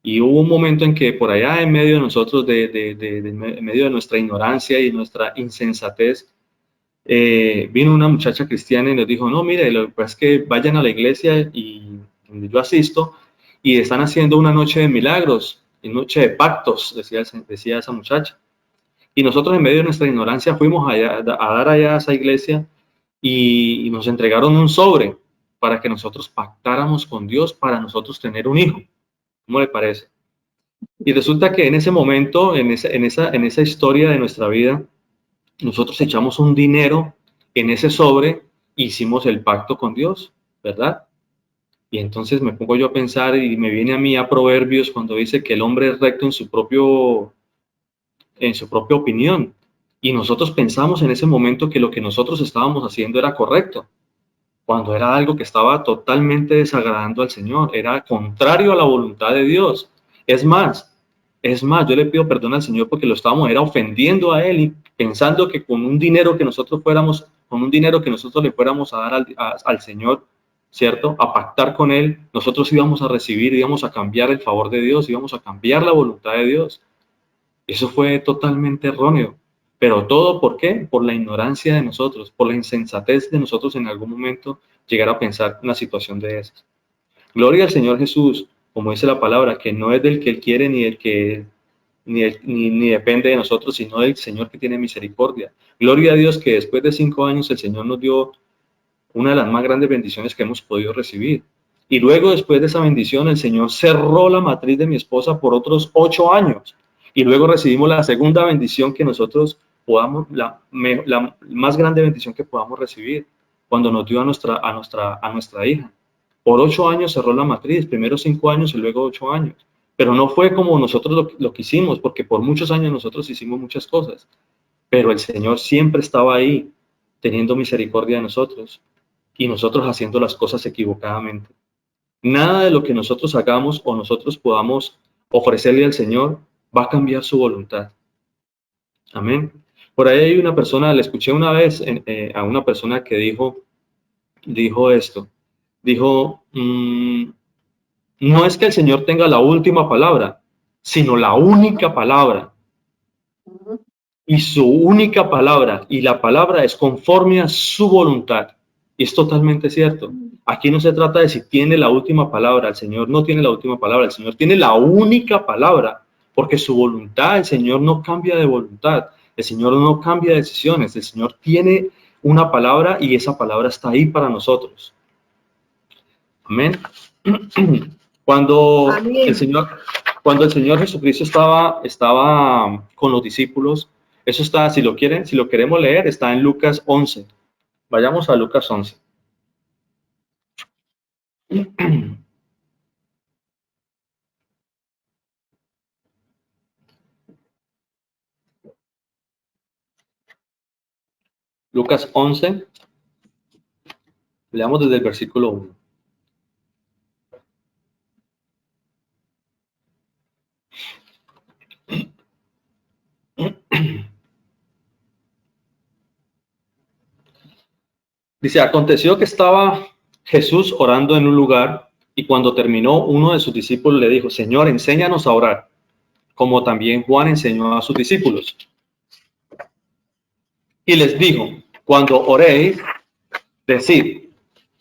Y hubo un momento en que por allá en medio de nosotros, en medio de nuestra ignorancia y nuestra insensatez, vino una muchacha cristiana y nos dijo, no, mire, lo que pasa es que vayan a la iglesia y donde yo asisto y están haciendo una noche de milagros, y noche de pactos, decía esa muchacha. Y nosotros en medio de nuestra ignorancia fuimos allá, a dar allá a esa iglesia y nos entregaron un sobre para que nosotros pactáramos con Dios para nosotros tener un hijo. ¿Cómo le parece? Y resulta que en ese momento, en esa historia de nuestra vida, nosotros echamos un dinero en ese sobre, hicimos el pacto con Dios, ¿verdad? Y entonces me pongo yo a pensar y me viene a mí a Proverbios cuando dice que el hombre es recto en su propia opinión. Y nosotros pensamos en ese momento que lo que nosotros estábamos haciendo era correcto, cuando era algo que estaba totalmente desagradando al Señor, era contrario a la voluntad de Dios. Es más, yo le pido perdón al Señor porque era ofendiendo a Él y pensando que con un dinero que nosotros le fuéramos a dar al Señor, ¿cierto? A pactar con Él, nosotros íbamos a recibir, íbamos a cambiar el favor de Dios, íbamos a cambiar la voluntad de Dios. Eso fue totalmente erróneo. Pero todo, ¿por qué? Por la ignorancia de nosotros, por la insensatez de nosotros en algún momento llegar a pensar una situación de esas. Gloria al Señor Jesús, como dice la palabra, que no es del que Él quiere ni depende de nosotros, sino del Señor que tiene misericordia. Gloria a Dios que después de 5 años el Señor nos dio una de las más grandes bendiciones que hemos podido recibir. Y luego, después de esa bendición, el Señor cerró la matriz de mi esposa por otros 8 años. Y luego recibimos la segunda bendición que nosotros la más grande bendición que podamos recibir, cuando nos dio a nuestra hija. Por 8 años cerró la matriz, primero 5 años y luego 8 años. Pero no fue como nosotros lo quisimos, porque por muchos años nosotros hicimos muchas cosas. Pero el Señor siempre estaba ahí, teniendo misericordia de nosotros, y nosotros haciendo las cosas equivocadamente. Nada de lo que nosotros hagamos o nosotros podamos ofrecerle al Señor va a cambiar su voluntad. Amén. Por ahí hay una persona, le escuché una vez a una persona que dijo esto. Dijo, no es que el Señor tenga la última palabra, sino la única palabra. y su única palabra, y la palabra es conforme a su voluntad. Y es totalmente cierto. Aquí no se trata de si tiene la última palabra. El Señor no tiene la última palabra. El Señor tiene la única palabra, porque su voluntad, el Señor no cambia de voluntad. El Señor no cambia de decisiones. El Señor tiene una palabra y esa palabra está ahí para nosotros. Amén. Cuando Amén. el Señor Jesucristo estaba con los discípulos, eso está, si lo queremos leer, está en Lucas 11. Vayamos a Lucas 11. Lucas 11, leamos desde el versículo 1. Dice, aconteció que estaba Jesús orando en un lugar y cuando terminó, uno de sus discípulos le dijo, Señor, enséñanos a orar, como también Juan enseñó a sus discípulos. Y les dijo, cuando oréis, decid,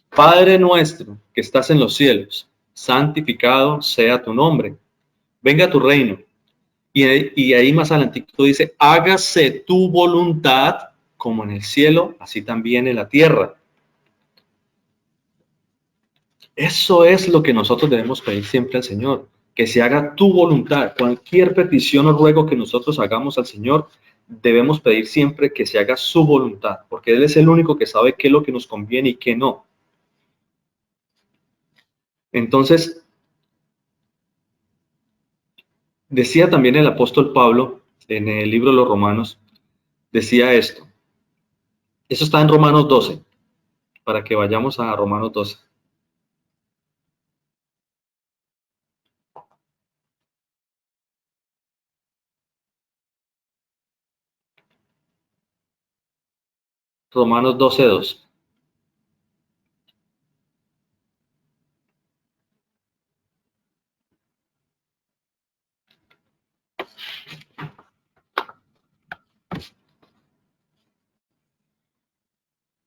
Padre nuestro que estás en los cielos, santificado sea tu nombre, venga tu reino. Y ahí más adelantito dice, hágase tu voluntad como en el cielo, así también en la tierra. Eso es lo que nosotros debemos pedir siempre al Señor, que se haga tu voluntad. Cualquier petición o ruego que nosotros hagamos al Señor, debemos pedir siempre que se haga su voluntad, porque Él es el único que sabe qué es lo que nos conviene y qué no. Entonces, decía también el apóstol Pablo en el libro de los Romanos, decía esto. Eso está en Romanos 12, para que vayamos a Romanos 12. Romanos 12:2.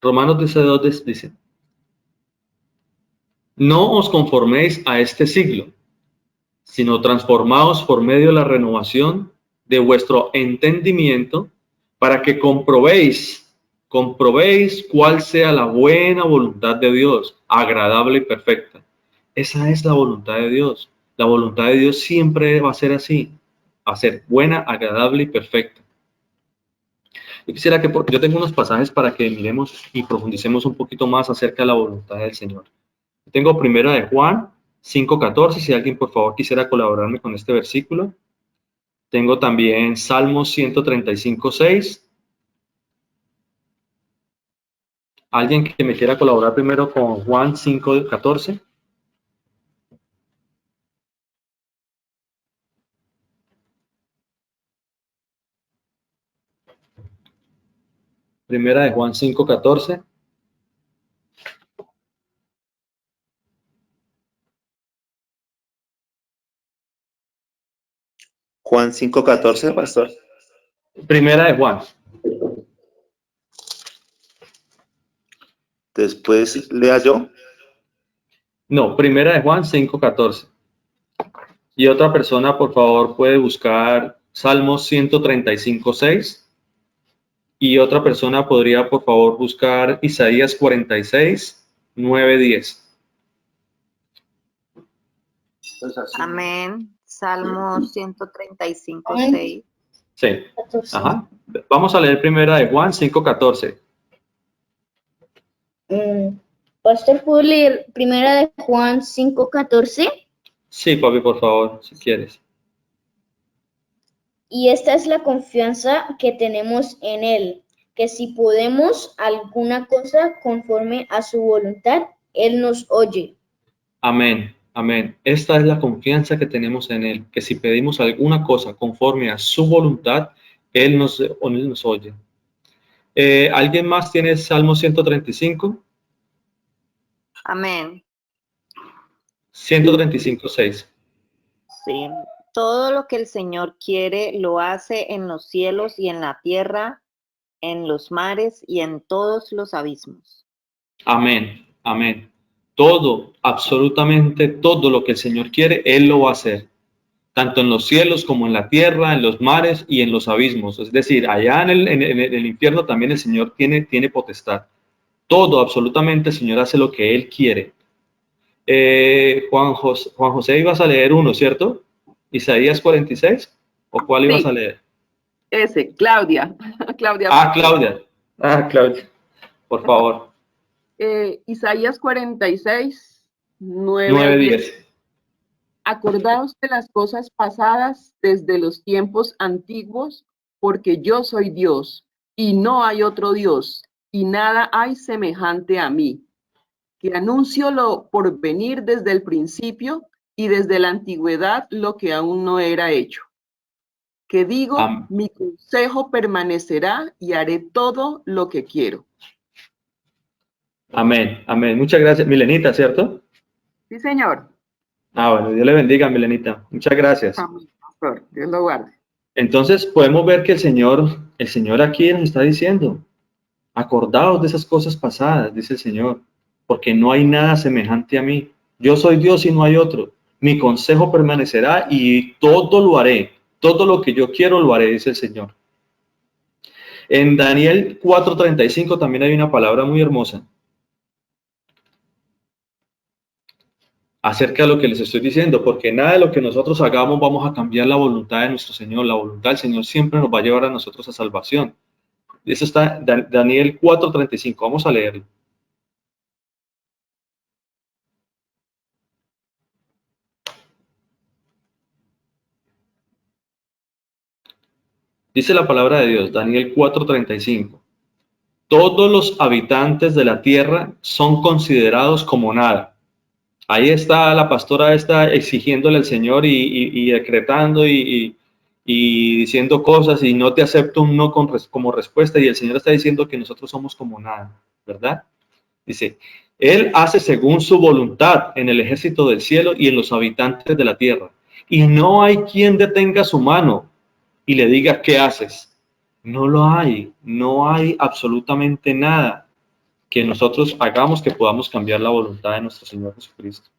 Romanos 12:2 dice, no os conforméis a este siglo, sino transformaos por medio de la renovación de vuestro entendimiento, para que comprobéis cuál sea la buena voluntad de Dios, agradable y perfecta. Esa es la voluntad de Dios. La voluntad de Dios siempre va a ser así, va a ser buena, agradable y perfecta. Yo quisiera que yo tengo unos pasajes para que miremos y profundicemos un poquito más acerca de la voluntad del Señor. Tengo primero de Juan 5:14, si alguien por favor quisiera colaborarme con este versículo. Tengo también Salmos 135:6. ¿Alguien que me quiera colaborar primero con Juan 5:14? Primera de Juan 5:14. Juan 5:14, pastor. Primera de Juan. Después lea yo. No, primera de Juan 5:14. Y otra persona, por favor, puede buscar Salmos 135:6. Y otra persona podría, por favor, buscar Isaías 46:9-10. Amén. Salmo 135:6. Sí. Ajá. Vamos a leer primera de Juan 5:14. Pastor, ¿puedo leer primera de Juan 5:14? Sí, papi, por favor, si quieres. Y esta es la confianza que tenemos en Él, que si podemos alguna cosa conforme a su voluntad, Él nos oye. Amén, amén. Esta es la confianza que tenemos en Él, que si pedimos alguna cosa conforme a su voluntad, Él nos oye. ¿Alguien más tiene Salmo 135? Amén. 135:6. Sí. Todo lo que el Señor quiere lo hace en los cielos y en la tierra, en los mares y en todos los abismos. Amén, amén. Todo, absolutamente todo lo que el Señor quiere, Él lo va a hacer. Tanto en los cielos como en la tierra, en los mares y en los abismos. Es decir, allá en el infierno también el Señor tiene potestad. Todo, absolutamente, el Señor hace lo que Él quiere. Juan José, ibas a leer uno, ¿cierto? Isaías 46, ¿o cuál ibas Sí, a leer? ese, Claudia. Claudia. Claudia, por favor. Isaías 46, 9 al 10. 9:10. Acordaos de las cosas pasadas desde los tiempos antiguos, porque yo soy Dios, y no hay otro Dios, y nada hay semejante a mí, que anuncio lo por venir desde el principio y desde la antigüedad lo que aún no era hecho. Que digo, mi consejo permanecerá y haré todo lo que quiero. Amén, amén. Muchas gracias. Milenita, ¿cierto? Sí, señor. Bueno, Dios le bendiga, Milenita. Muchas gracias. Amén, pastor. Dios lo guarde. Entonces podemos ver que el Señor aquí nos está diciendo, acordaos de esas cosas pasadas, dice el Señor, porque no hay nada semejante a mí. Yo soy Dios y no hay otro. Mi consejo permanecerá y todo lo haré. Todo lo que yo quiero lo haré, dice el Señor. En Daniel 4:35 también hay una palabra muy hermosa acerca de lo que les estoy diciendo, porque nada de lo que nosotros hagamos vamos a cambiar la voluntad de nuestro Señor. La voluntad del Señor siempre nos va a llevar a nosotros a salvación. Eso está en Daniel 4:35. Vamos a leerlo. Dice la palabra de Dios, Daniel 4:35. Todos los habitantes de la tierra son considerados como nada. Ahí está la pastora exigiéndole al Señor y decretando y diciendo cosas y no te acepto un no como respuesta, y el Señor está diciendo que nosotros somos como nada, ¿verdad? Dice, Él hace según su voluntad en el ejército del cielo y en los habitantes de la tierra, y no hay quien detenga su mano y le diga, ¿qué haces? No hay absolutamente nada que nosotros hagamos que podamos cambiar la voluntad de nuestro Señor Jesucristo.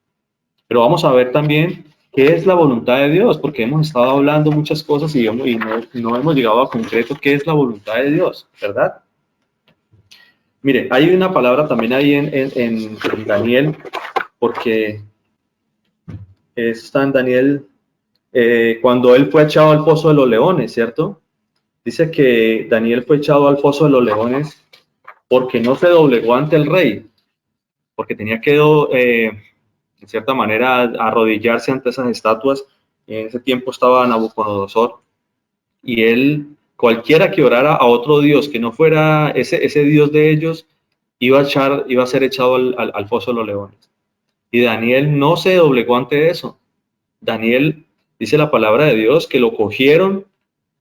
Pero vamos a ver también qué es la voluntad de Dios, porque hemos estado hablando muchas cosas y no hemos llegado a concreto qué es la voluntad de Dios, ¿verdad? Mire, hay una palabra también ahí en Daniel, porque está en Daniel, cuando él fue echado al foso de los leones, ¿cierto? Dice que Daniel fue echado al foso de los leones porque no se doblegó ante el rey, porque tenía que, en cierta manera, arrodillarse ante esas estatuas. En ese tiempo estaba Nabucodonosor, y él, cualquiera que orara a otro Dios que no fuera ese Dios de ellos, iba a ser echado al foso de los leones. Y Daniel no se doblegó ante eso. Daniel, dice la palabra de Dios, que lo cogieron,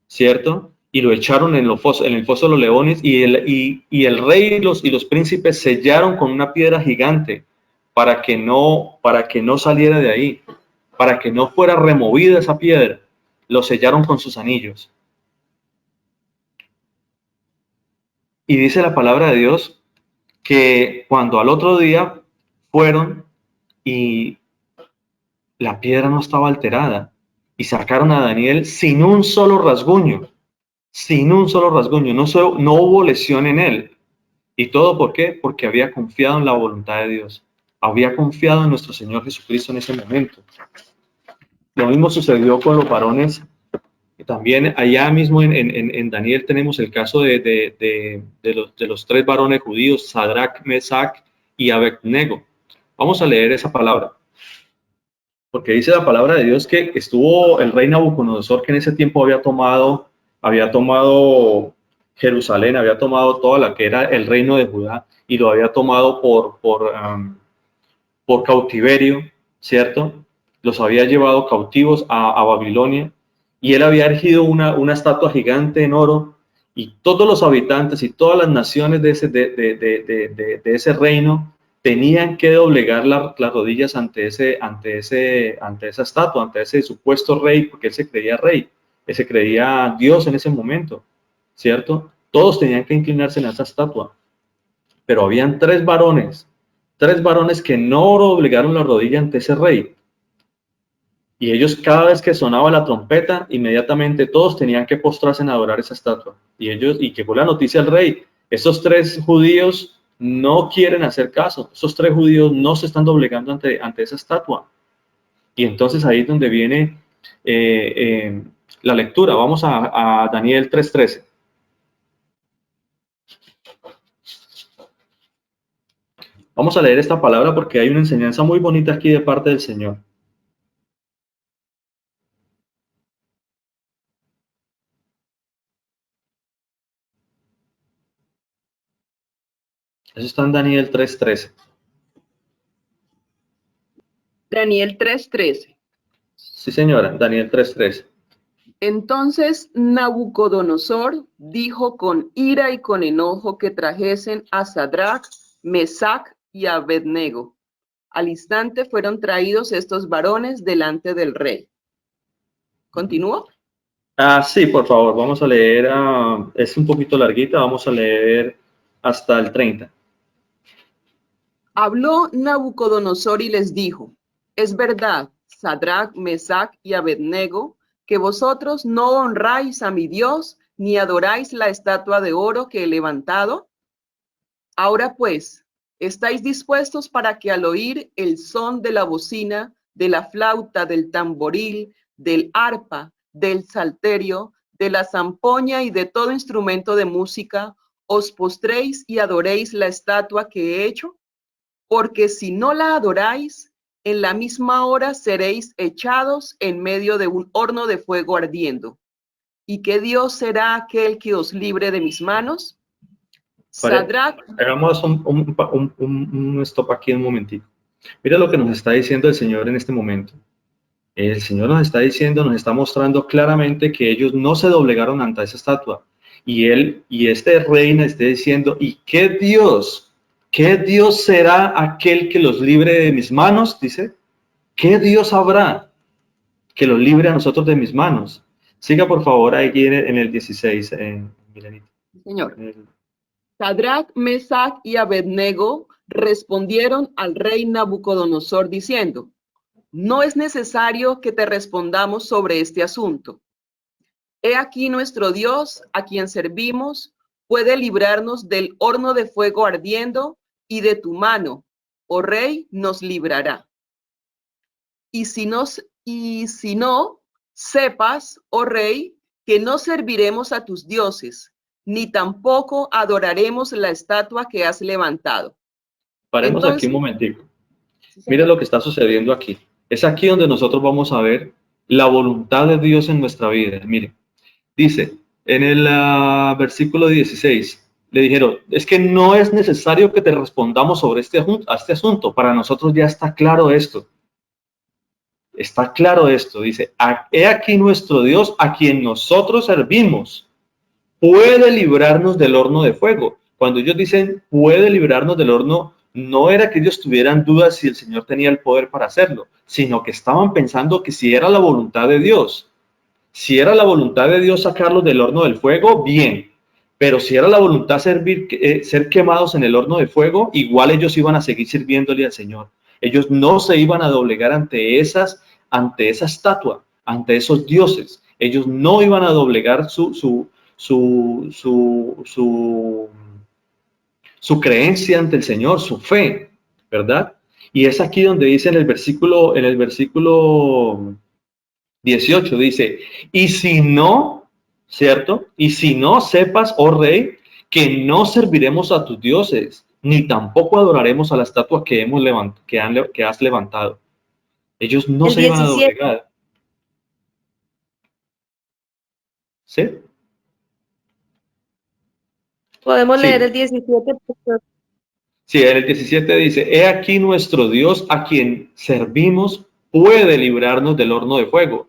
¿cierto? Y lo echaron en el foso de los leones, y el rey y los príncipes sellaron con una piedra gigante para que no saliera de ahí, para que no fuera removida esa piedra. Lo sellaron con sus anillos. Y dice la palabra de Dios que cuando al otro día fueron y la piedra no estaba alterada, y sacaron a Daniel sin un solo rasguño, no hubo lesión en él. ¿Y todo por qué? Porque había confiado en la voluntad de Dios, había confiado en nuestro Señor Jesucristo en ese momento. Lo mismo sucedió con los varones. También allá mismo en Daniel tenemos el caso de los tres varones judíos, Sadrach, Mesach y Abednego. Vamos a leer esa palabra, porque dice la palabra de Dios que estuvo el rey Nabucodonosor, que en ese tiempo había tomado Jerusalén, había tomado toda la que era el reino de Judá, y lo había tomado por cautiverio, ¿cierto? Los había llevado cautivos a Babilonia, y él había erigido una estatua gigante en oro, y todos los habitantes y todas las naciones de ese reino tenían que doblegar las rodillas ante esa estatua, ante ese supuesto rey, porque él se creía rey, él se creía Dios en ese momento, ¿cierto? Todos tenían que inclinarse en esa estatua, pero habían tres varones que no doblegaron la rodilla ante ese rey. Y ellos, cada vez que sonaba la trompeta, inmediatamente todos tenían que postrarse en adorar esa estatua. Y llegó la noticia al rey: esos tres judíos no quieren hacer caso, esos tres judíos no se están doblegando ante esa estatua. Y entonces ahí es donde viene la lectura. Vamos a Daniel 3:13. Vamos a leer esta palabra porque hay una enseñanza muy bonita aquí de parte del Señor. Eso está en Daniel 3:13. Daniel 3:13. Sí, señora, Daniel 3:13. Entonces Nabucodonosor dijo con ira y con enojo que trajesen a Sadrach, Mesach y Abednego. Al instante fueron traídos estos varones delante del rey. ¿Continúo? Sí, por favor, vamos a leer, es un poquito larguita, vamos a leer hasta el 30. Habló Nabucodonosor y les dijo: es verdad, Sadrach, Mesach y Abednego, que vosotros no honráis a mi Dios, ni adoráis la estatua de oro que he levantado. Ahora pues, ¿estáis dispuestos para que al oír el son de la bocina, de la flauta, del tamboril, del arpa, del salterio, de la zampoña y de todo instrumento de música, os postréis y adoréis la estatua que he hecho? Porque si no la adoráis, en la misma hora seréis echados en medio de un horno de fuego ardiendo. ¿Y qué Dios será aquel que os libre de mis manos? Sadrach. Hagamos un stop aquí un momentito. Mira lo que nos está diciendo el Señor en este momento. El Señor nos está diciendo, nos está mostrando claramente que ellos no se doblegaron ante esa estatua. Y este rey nos está diciendo: ¿y qué Dios será aquel que los libre de mis manos? Dice, ¿qué Dios habrá que los libre a nosotros de mis manos? Siga por favor ahí en el 16, Milenita. Señor. Sadrach, Mesach y Abednego respondieron al rey Nabucodonosor diciendo: no es necesario que te respondamos sobre este asunto. He aquí nuestro Dios, a quien servimos, puede librarnos del horno de fuego ardiendo, y de tu mano, oh rey, nos librará. Y si no, sepas, oh rey, que no serviremos a tus dioses, ni tampoco adoraremos la estatua que has levantado. Paremos aquí un momentico. Mira lo que está sucediendo aquí. Es aquí donde nosotros vamos a ver la voluntad de Dios en nuestra vida. Miren, dice en el versículo 16, le dijeron: es que no es necesario que te respondamos sobre este asunto. Para nosotros ya está claro esto. Está claro esto. Dice: he aquí nuestro Dios, a quien nosotros servimos, puede librarnos del horno de fuego. Cuando ellos dicen puede librarnos del horno, no era que ellos tuvieran dudas si el Señor tenía el poder para hacerlo, sino que estaban pensando que si era la voluntad de Dios. Si era la voluntad de Dios sacarlos del horno del fuego, bien. Pero si era la voluntad ser quemados en el horno de fuego, igual ellos iban a seguir sirviéndole al Señor. Ellos no se iban a doblegar ante esa estatua, ante esos dioses. Ellos no iban a doblegar su creencia ante el Señor, su fe, ¿verdad? Y es aquí donde dice en el versículo 18, dice: y si no, ¿cierto? Y si no, sepas, oh rey, que no serviremos a tus dioses, ni tampoco adoraremos a la estatua que has levantado. Ellos no se iban a doblegar. ¿Sí? Podemos leer el 17. Sí, en el 17 dice: he aquí nuestro Dios, a quien servimos, puede librarnos del horno de fuego.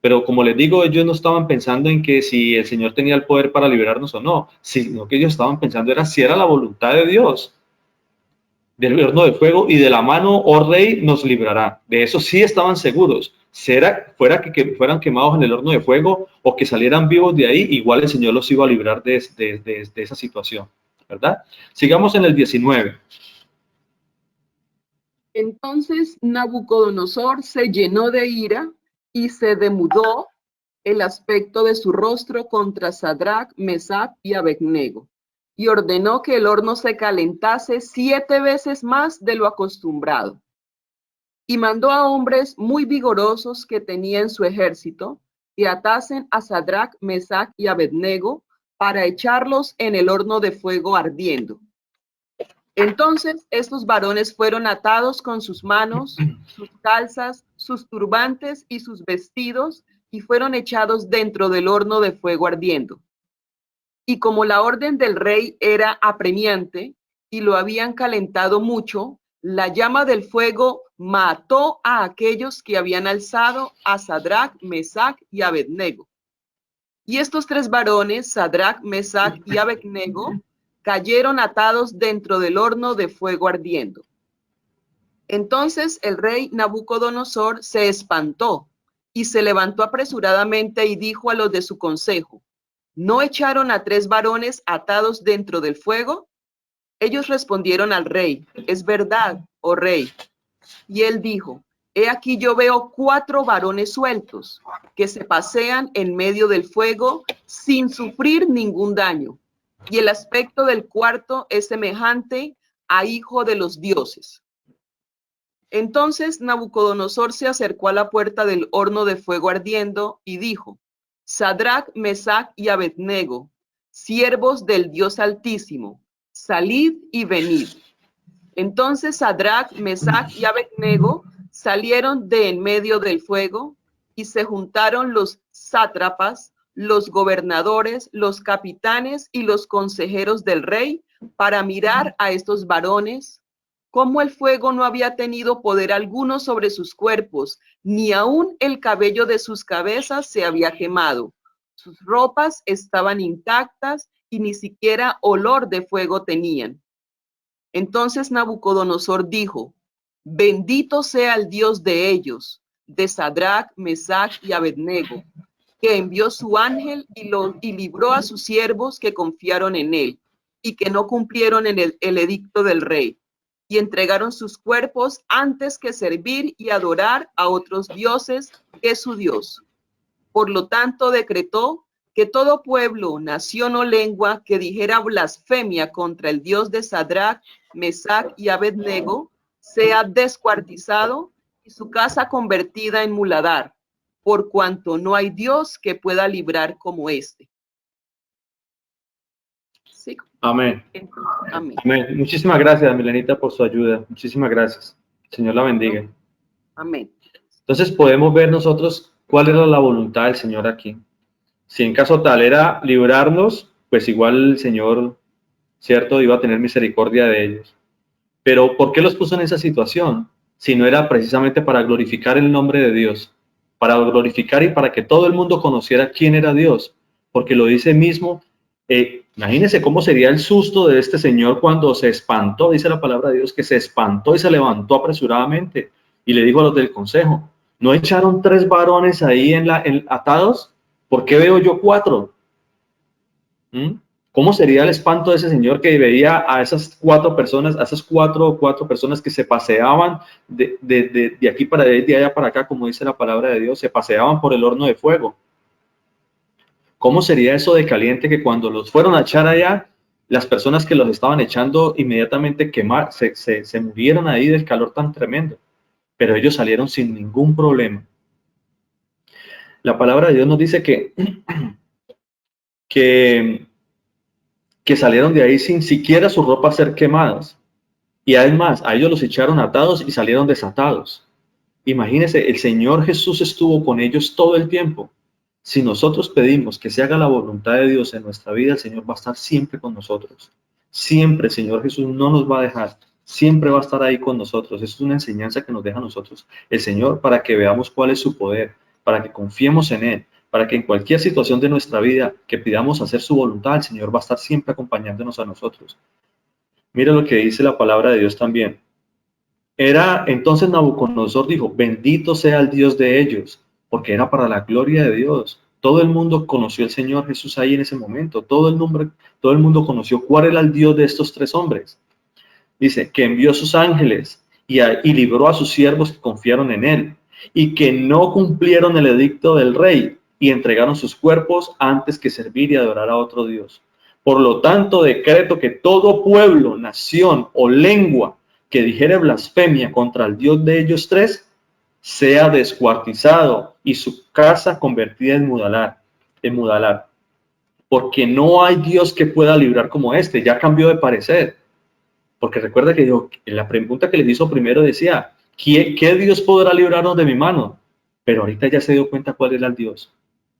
Pero como les digo, ellos no estaban pensando en que si el Señor tenía el poder para liberarnos o no, sino que ellos estaban pensando era si era la voluntad de Dios. del horno de fuego y de la mano, oh rey, nos librará. De eso sí estaban seguros. Fuera que fueran quemados en el horno de fuego o que salieran vivos de ahí, igual el Señor los iba a librar de esa situación, ¿verdad? Sigamos en el 19. Entonces Nabucodonosor se llenó de ira y se demudó el aspecto de su rostro contra Sadrach, Mesach y Abednego, y ordenó que el horno se calentase 7 veces más de lo acostumbrado. Y mandó a hombres muy vigorosos que tenía en su ejército, que atasen a Sadrach, Mesach y Abednego para echarlos en el horno de fuego ardiendo. Entonces estos varones fueron atados con sus manos, sus calzas, sus turbantes y sus vestidos, y fueron echados dentro del horno de fuego ardiendo. Y como la orden del rey era apremiante y lo habían calentado mucho, la llama del fuego mató a aquellos que habían alzado a Sadrach, Mesach y Abednego. Y estos 3 varones, Sadrach, Mesach y Abednego, cayeron atados dentro del horno de fuego ardiendo. Entonces el rey Nabucodonosor se espantó y se levantó apresuradamente y dijo a los de su consejo: ¿no echaron a 3 varones atados dentro del fuego? Ellos respondieron al rey: es verdad, oh rey. Y él dijo: he aquí yo veo 4 varones sueltos que se pasean en medio del fuego sin sufrir ningún daño. Y el aspecto del cuarto es semejante a hijo de los dioses. Entonces Nabucodonosor se acercó a la puerta del horno de fuego ardiendo y dijo: Sadrach, Mesach y Abednego, siervos del Dios Altísimo, salid y venid. Entonces Sadrach, Mesach y Abednego salieron de en medio del fuego, y se juntaron los sátrapas, los gobernadores, los capitanes y los consejeros del rey para mirar a estos varones, cómo el fuego no había tenido poder alguno sobre sus cuerpos, ni aún el cabello de sus cabezas se había quemado. Sus ropas estaban intactas y ni siquiera olor de fuego tenían. Entonces Nabucodonosor dijo: bendito sea el Dios de ellos, de Sadrach, Mesach y Abednego, que envió su ángel y libró a sus siervos que confiaron en él y que no cumplieron en el edicto del rey, y entregaron sus cuerpos antes que servir y adorar a otros dioses que su Dios. Por lo tanto, decretó que todo pueblo, nación o lengua que dijera blasfemia contra el Dios de Sadrach, Mesach y Abednego sea descuartizado y su casa convertida en muladar, por cuanto no hay Dios que pueda librar como este. Sí. Amén. Amén. Amén. Muchísimas gracias, Milenita, por su ayuda. Muchísimas gracias. Señor la bendiga. Amén. Entonces podemos ver nosotros cuál era la voluntad del Señor aquí. Si en caso tal era librarnos, pues igual el Señor, cierto, iba a tener misericordia de ellos. Pero ¿por qué los puso en esa situación? Si no era precisamente para glorificar el nombre de Dios, para glorificar y para que todo el mundo conociera quién era Dios, porque lo dice mismo. Imagínense cómo sería el susto de este señor cuando se espantó, dice la palabra de Dios, que se espantó y se levantó apresuradamente y le dijo a los del consejo: ¿no echaron 3 varones ahí atados? ¿Por qué veo yo 4? ¿Cómo sería el espanto de ese señor que veía a esas 4 personas, a esas cuatro personas que se paseaban de aquí para allá, de allá para acá, como dice la palabra de Dios, se paseaban por el horno de fuego? ¿Cómo sería eso de caliente que cuando los fueron a echar allá, las personas que los estaban echando inmediatamente se murieron ahí del calor tan tremendo? Pero ellos salieron sin ningún problema. La palabra de Dios nos dice que salieron de ahí sin siquiera sus ropas ser quemadas. Y además, a ellos los echaron atados y salieron desatados. Imagínense, el Señor Jesús estuvo con ellos todo el tiempo. Si nosotros pedimos que se haga la voluntad de Dios en nuestra vida, el Señor va a estar siempre con nosotros. Siempre el Señor Jesús no nos va a dejar. Siempre va a estar ahí con nosotros. Es una enseñanza que nos deja a nosotros el Señor para que veamos cuál es su poder, para que confiemos en Él, para que en cualquier situación de nuestra vida que pidamos hacer su voluntad, el Señor va a estar siempre acompañándonos a nosotros. Mira lo que dice la palabra de Dios también. Entonces Nabucodonosor dijo, bendito sea el Dios de ellos, porque era para la gloria de Dios. Todo el mundo conoció al Señor Jesús ahí en ese momento. Todo el mundo conoció cuál era el Dios de estos tres hombres. Dice, que envió sus ángeles y libró a sus siervos que confiaron en él, y que no cumplieron el edicto del rey, y entregaron sus cuerpos antes que servir y adorar a otro Dios. Por lo tanto, decreto que todo pueblo, nación o lengua que dijere blasfemia contra el Dios de ellos tres, sea descuartizado y su casa convertida en mudalar. Porque no hay Dios que pueda librar como este. Ya cambió de parecer. Porque recuerda que la pregunta que les hizo primero decía, ¿qué Dios podrá librarnos de mi mano? Pero ahorita ya se dio cuenta cuál era el Dios.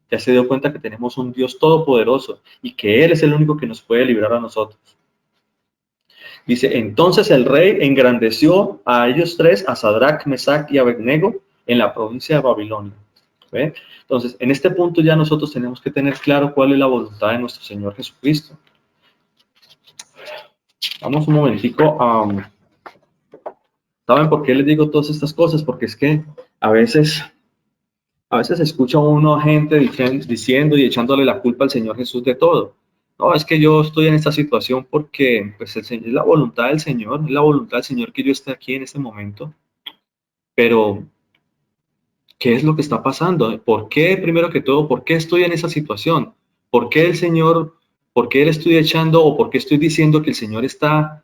Ya se dio cuenta que tenemos un Dios todopoderoso y que Él es el único que nos puede librar a nosotros. Dice, entonces el rey engrandeció a ellos tres, a Sadrach, Mesach y Abednego, en la provincia de Babilonia. ¿Ve? Entonces, en este punto ya nosotros tenemos que tener claro cuál es la voluntad de nuestro Señor Jesucristo. Vamos un momentico a... ¿Saben por qué les digo todas estas cosas? Porque es que a veces escucha uno a gente diciendo y echándole la culpa al Señor Jesús de todo. No, es que yo estoy en esta situación porque pues, es la voluntad del Señor, es la voluntad del Señor que yo esté aquí en este momento. Pero, ¿qué es lo que está pasando? ¿Por qué, primero que todo, por qué estoy en esa situación? ¿Por qué el Señor, por qué le estoy echando o por qué estoy diciendo que el Señor está,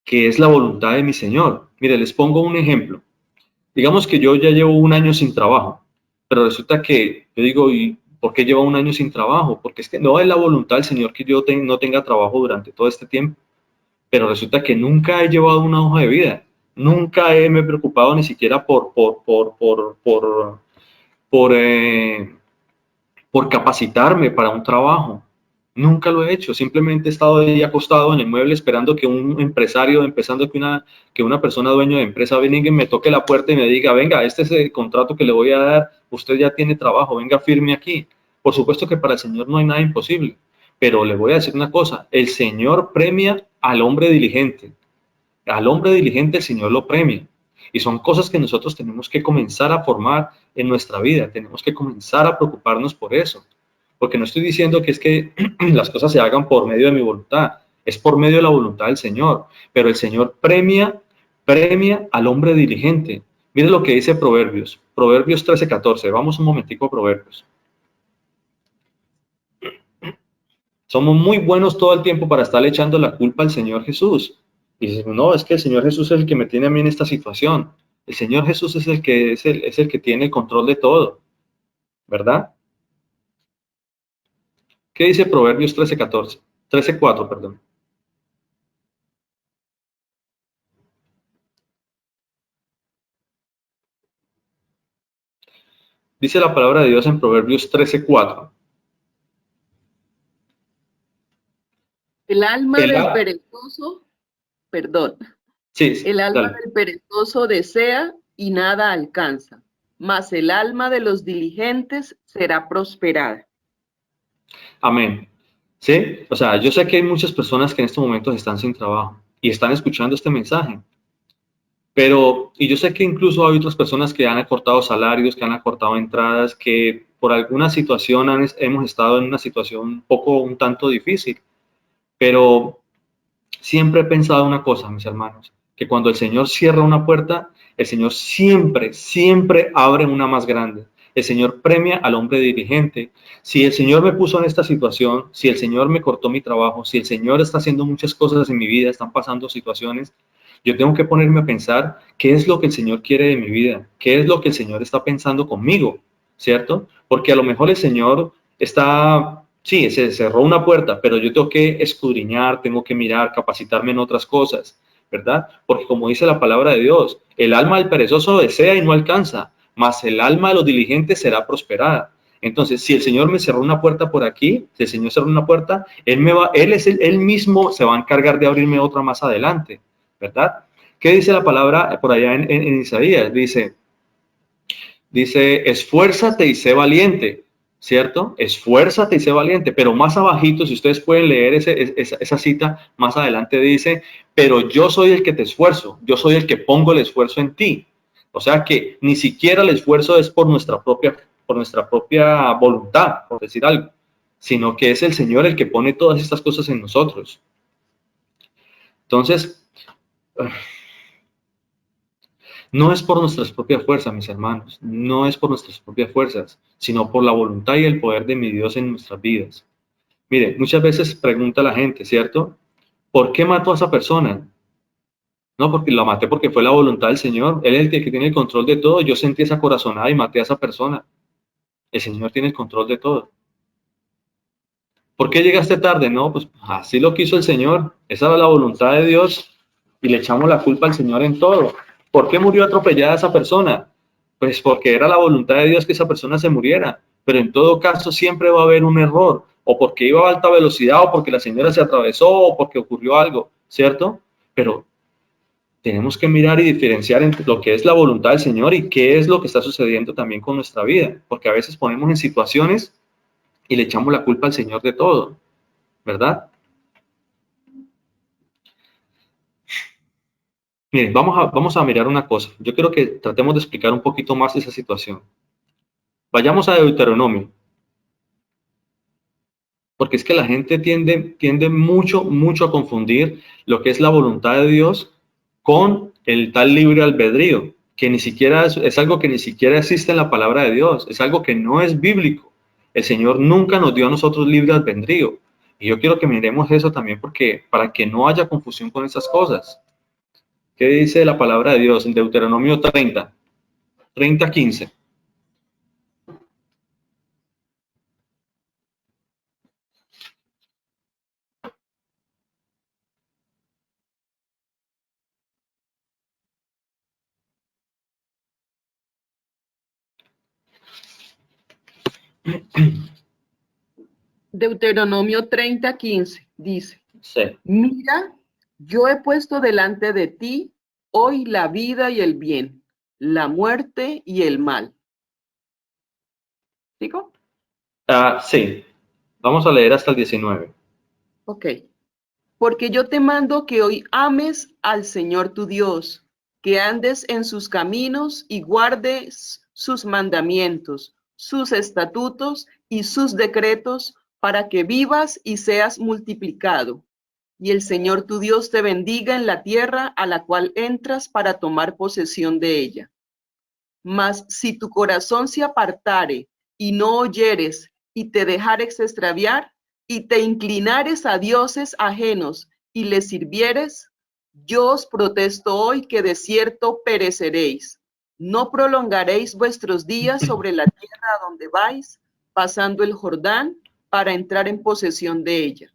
que es la voluntad de mi Señor? Mire, les pongo un ejemplo. Digamos que yo ya llevo un año sin trabajo, pero resulta que yo digo, ¿y por qué llevo un año sin trabajo? Porque es que no es la voluntad del Señor que yo no tenga trabajo durante todo este tiempo. Pero resulta que nunca he llevado una hoja de vida, nunca me he preocupado ni siquiera por capacitarme para un trabajo. Nunca lo he hecho, simplemente he estado ahí acostado en el mueble esperando que un empresario, empezando que una persona dueño de empresa venga y me toque la puerta y me diga, venga, este es el contrato que le voy a dar, usted ya tiene trabajo, venga, firme aquí. Por supuesto que para el Señor no hay nada imposible, pero le voy a decir una cosa, el Señor premia al hombre diligente. Al hombre diligente el Señor lo premia. Y son cosas que nosotros tenemos que comenzar a formar en nuestra vida, tenemos que comenzar a preocuparnos por eso. Porque no estoy diciendo que es que las cosas se hagan por medio de mi voluntad, es por medio de la voluntad del Señor. Pero el Señor premia al hombre diligente. Mire lo que dice Proverbios 13:14. Vamos un momentico a Proverbios. Somos muy buenos todo el tiempo para estarle echando la culpa al Señor Jesús. Y dices, no, es que el Señor Jesús es el que me tiene a mí en esta situación. El Señor Jesús es el que tiene el control de todo, ¿verdad? ¿Qué dice Proverbios 13:4, perdón? Dice la palabra de Dios en Proverbios 13:4. El alma del perezoso, perdón. Sí, el alma dale. del perezoso desea y nada alcanza, mas el alma de los diligentes será prosperada. Amén. ¿Sí? O sea, yo sé que hay muchas personas que en estos momentos están sin trabajo y están escuchando este mensaje. Y yo sé que incluso hay otras personas que han acortado salarios, que han acortado entradas, que por alguna situación hemos estado en una situación un tanto difícil. Pero siempre he pensado una cosa, mis hermanos, que cuando el Señor cierra una puerta, el Señor siempre abre una más grande. El Señor premia al hombre diligente. Si el Señor me puso en esta situación, si el Señor me cortó mi trabajo, si el Señor está haciendo muchas cosas en mi vida, están pasando situaciones, yo tengo que ponerme a pensar qué es lo que el Señor quiere de mi vida, qué es lo que el Señor está pensando conmigo, ¿cierto? Porque a lo mejor el Señor sí, se cerró una puerta, pero yo tengo que escudriñar, tengo que mirar, capacitarme en otras cosas, ¿verdad? Porque como dice la palabra de Dios, el alma del perezoso desea y no alcanza, mas el alma de los diligentes será prosperada. Entonces, si el Señor me cerró una puerta por aquí, si el Señor cerró una puerta, Él mismo se va a encargar de abrirme otra más adelante, ¿verdad? ¿Qué dice la palabra por allá en Isaías? Dice, esfuérzate y sé valiente. ¿cierto? Esfuérzate y sé valiente, pero más abajito, si ustedes pueden leer esa cita, más adelante dice, pero yo soy el que te esfuerzo, yo soy el que pongo el esfuerzo en ti. O sea que ni siquiera el esfuerzo es por nuestra propia voluntad, por decir algo, sino que es el Señor el que pone todas estas cosas en nosotros. Entonces, no es por nuestras propias fuerzas, mis hermanos, no es por nuestras propias fuerzas, sino por la voluntad y el poder de mi Dios en nuestras vidas. Mire, muchas veces pregunta la gente, ¿cierto? ¿Por qué mató a esa persona? No, porque la maté porque fue la voluntad del Señor. Él es el que tiene el control de todo. Yo sentí esa corazonada y maté a esa persona. El Señor tiene el control de todo. ¿Por qué llegaste tarde? No, pues así lo quiso el Señor. Esa era la voluntad de Dios y le echamos la culpa al Señor en todo. ¿Por qué murió atropellada esa persona? Pues porque era la voluntad de Dios que esa persona se muriera. Pero en todo caso siempre va a haber un error. O porque iba a alta velocidad, o porque la señora se atravesó, o porque ocurrió algo, ¿cierto? Pero tenemos que mirar y diferenciar entre lo que es la voluntad del Señor y qué es lo que está sucediendo también con nuestra vida. Porque a veces ponemos en situaciones y le echamos la culpa al Señor de todo, ¿verdad? Miren, vamos a mirar una cosa. Yo quiero que tratemos de explicar un poquito más esa situación. Vayamos a Deuteronomio. Porque es que la gente tiende mucho a confundir lo que es la voluntad de Dios con el tal libre albedrío, que ni siquiera es algo que ni siquiera existe en la palabra de Dios, es algo que no es bíblico. El Señor nunca nos dio a nosotros libre albedrío. Y yo quiero que miremos eso también porque para que no haya confusión con esas cosas. ¿Qué dice la palabra de Dios en Deuteronomio 30:15? Deuteronomio 30:15 dice, Sí. mira, yo he puesto delante de ti hoy la vida y el bien, la muerte y el mal. ¿Digo? Sí. Vamos a leer hasta el 19. Ok. Porque yo te mando que hoy ames al Señor tu Dios, que andes en sus caminos y guardes sus mandamientos, sus estatutos y sus decretos, para que vivas y seas multiplicado. Y el Señor tu Dios te bendiga en la tierra a la cual entras para tomar posesión de ella. Mas si tu corazón se apartare y no oyeres y te dejares extraviar y te inclinares a dioses ajenos y les sirvieres, yo os protesto hoy que de cierto pereceréis. No prolongaréis vuestros días sobre la tierra a donde vais, pasando el Jordán para entrar en posesión de ella.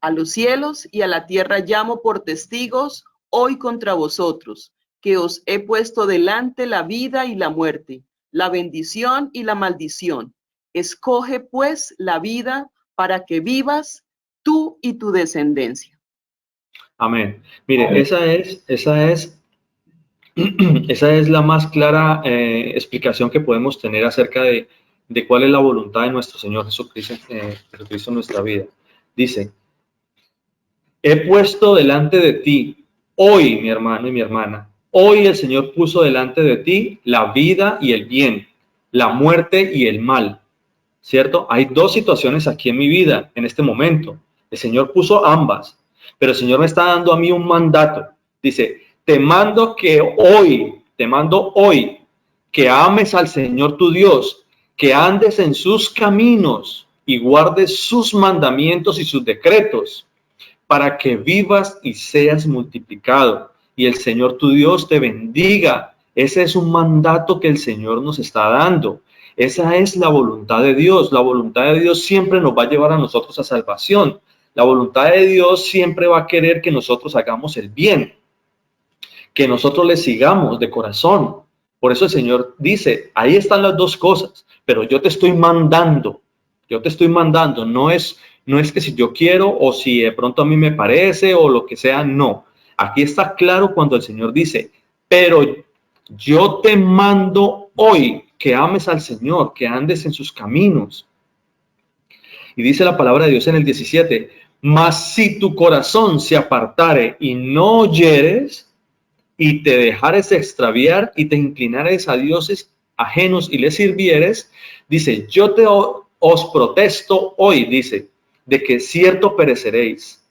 A los cielos y a la tierra llamo por testigos hoy contra vosotros, que os he puesto delante la vida y la muerte, la bendición y la maldición. Escoge pues la vida para que vivas tú y tu descendencia. Amén. Mire, esa es la más clara explicación que podemos tener acerca de cuál es la voluntad de nuestro Señor Jesucristo en nuestra vida. Dice, he puesto delante de ti hoy, mi hermano y mi hermana, hoy el Señor puso delante de ti la vida y el bien, la muerte y el mal, ¿cierto? Hay dos situaciones aquí en mi vida en este momento. El Señor puso ambas, pero el Señor me está dando a mí un mandato. Dice, te mando hoy que ames al Señor tu Dios, que andes en sus caminos y guardes sus mandamientos y sus decretos, para que vivas y seas multiplicado, y el Señor tu Dios te bendiga. Ese es un mandato que el Señor nos está dando. Esa es la voluntad de Dios. La voluntad de Dios siempre nos va a llevar a nosotros a salvación. La voluntad de Dios siempre va a querer que nosotros hagamos el bien, que nosotros le sigamos de corazón. Por eso el Señor dice, ahí están las dos cosas, pero yo te estoy mandando, no es que si yo quiero o si de pronto a mí me parece o lo que sea, no. Aquí está claro cuando el Señor dice, pero yo te mando hoy que ames al Señor, que andes en sus caminos. Y dice la palabra de Dios en el 17, mas si tu corazón se apartare y no oyeres, y te dejares extraviar y te inclinares a dioses ajenos y les sirvieres, dice, yo os protesto hoy, dice, de que cierto pereceréis.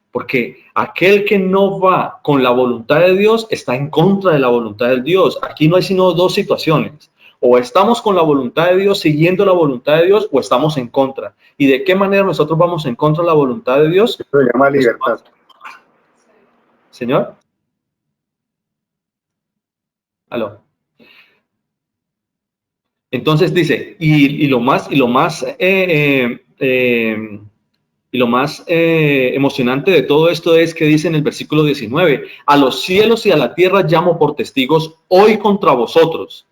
Porque aquel que no va con la voluntad de Dios está en contra de la voluntad de Dios. Aquí no hay sino dos situaciones. O estamos con la voluntad de Dios, siguiendo la voluntad de Dios, o estamos en contra. ¿Y de qué manera nosotros vamos en contra de la voluntad de Dios? Eso se llama libertad. Señor. Aló. Entonces dice, y lo más emocionante de todo esto es que dice en el versículo 19, a los cielos y a la tierra llamo por testigos hoy contra vosotros,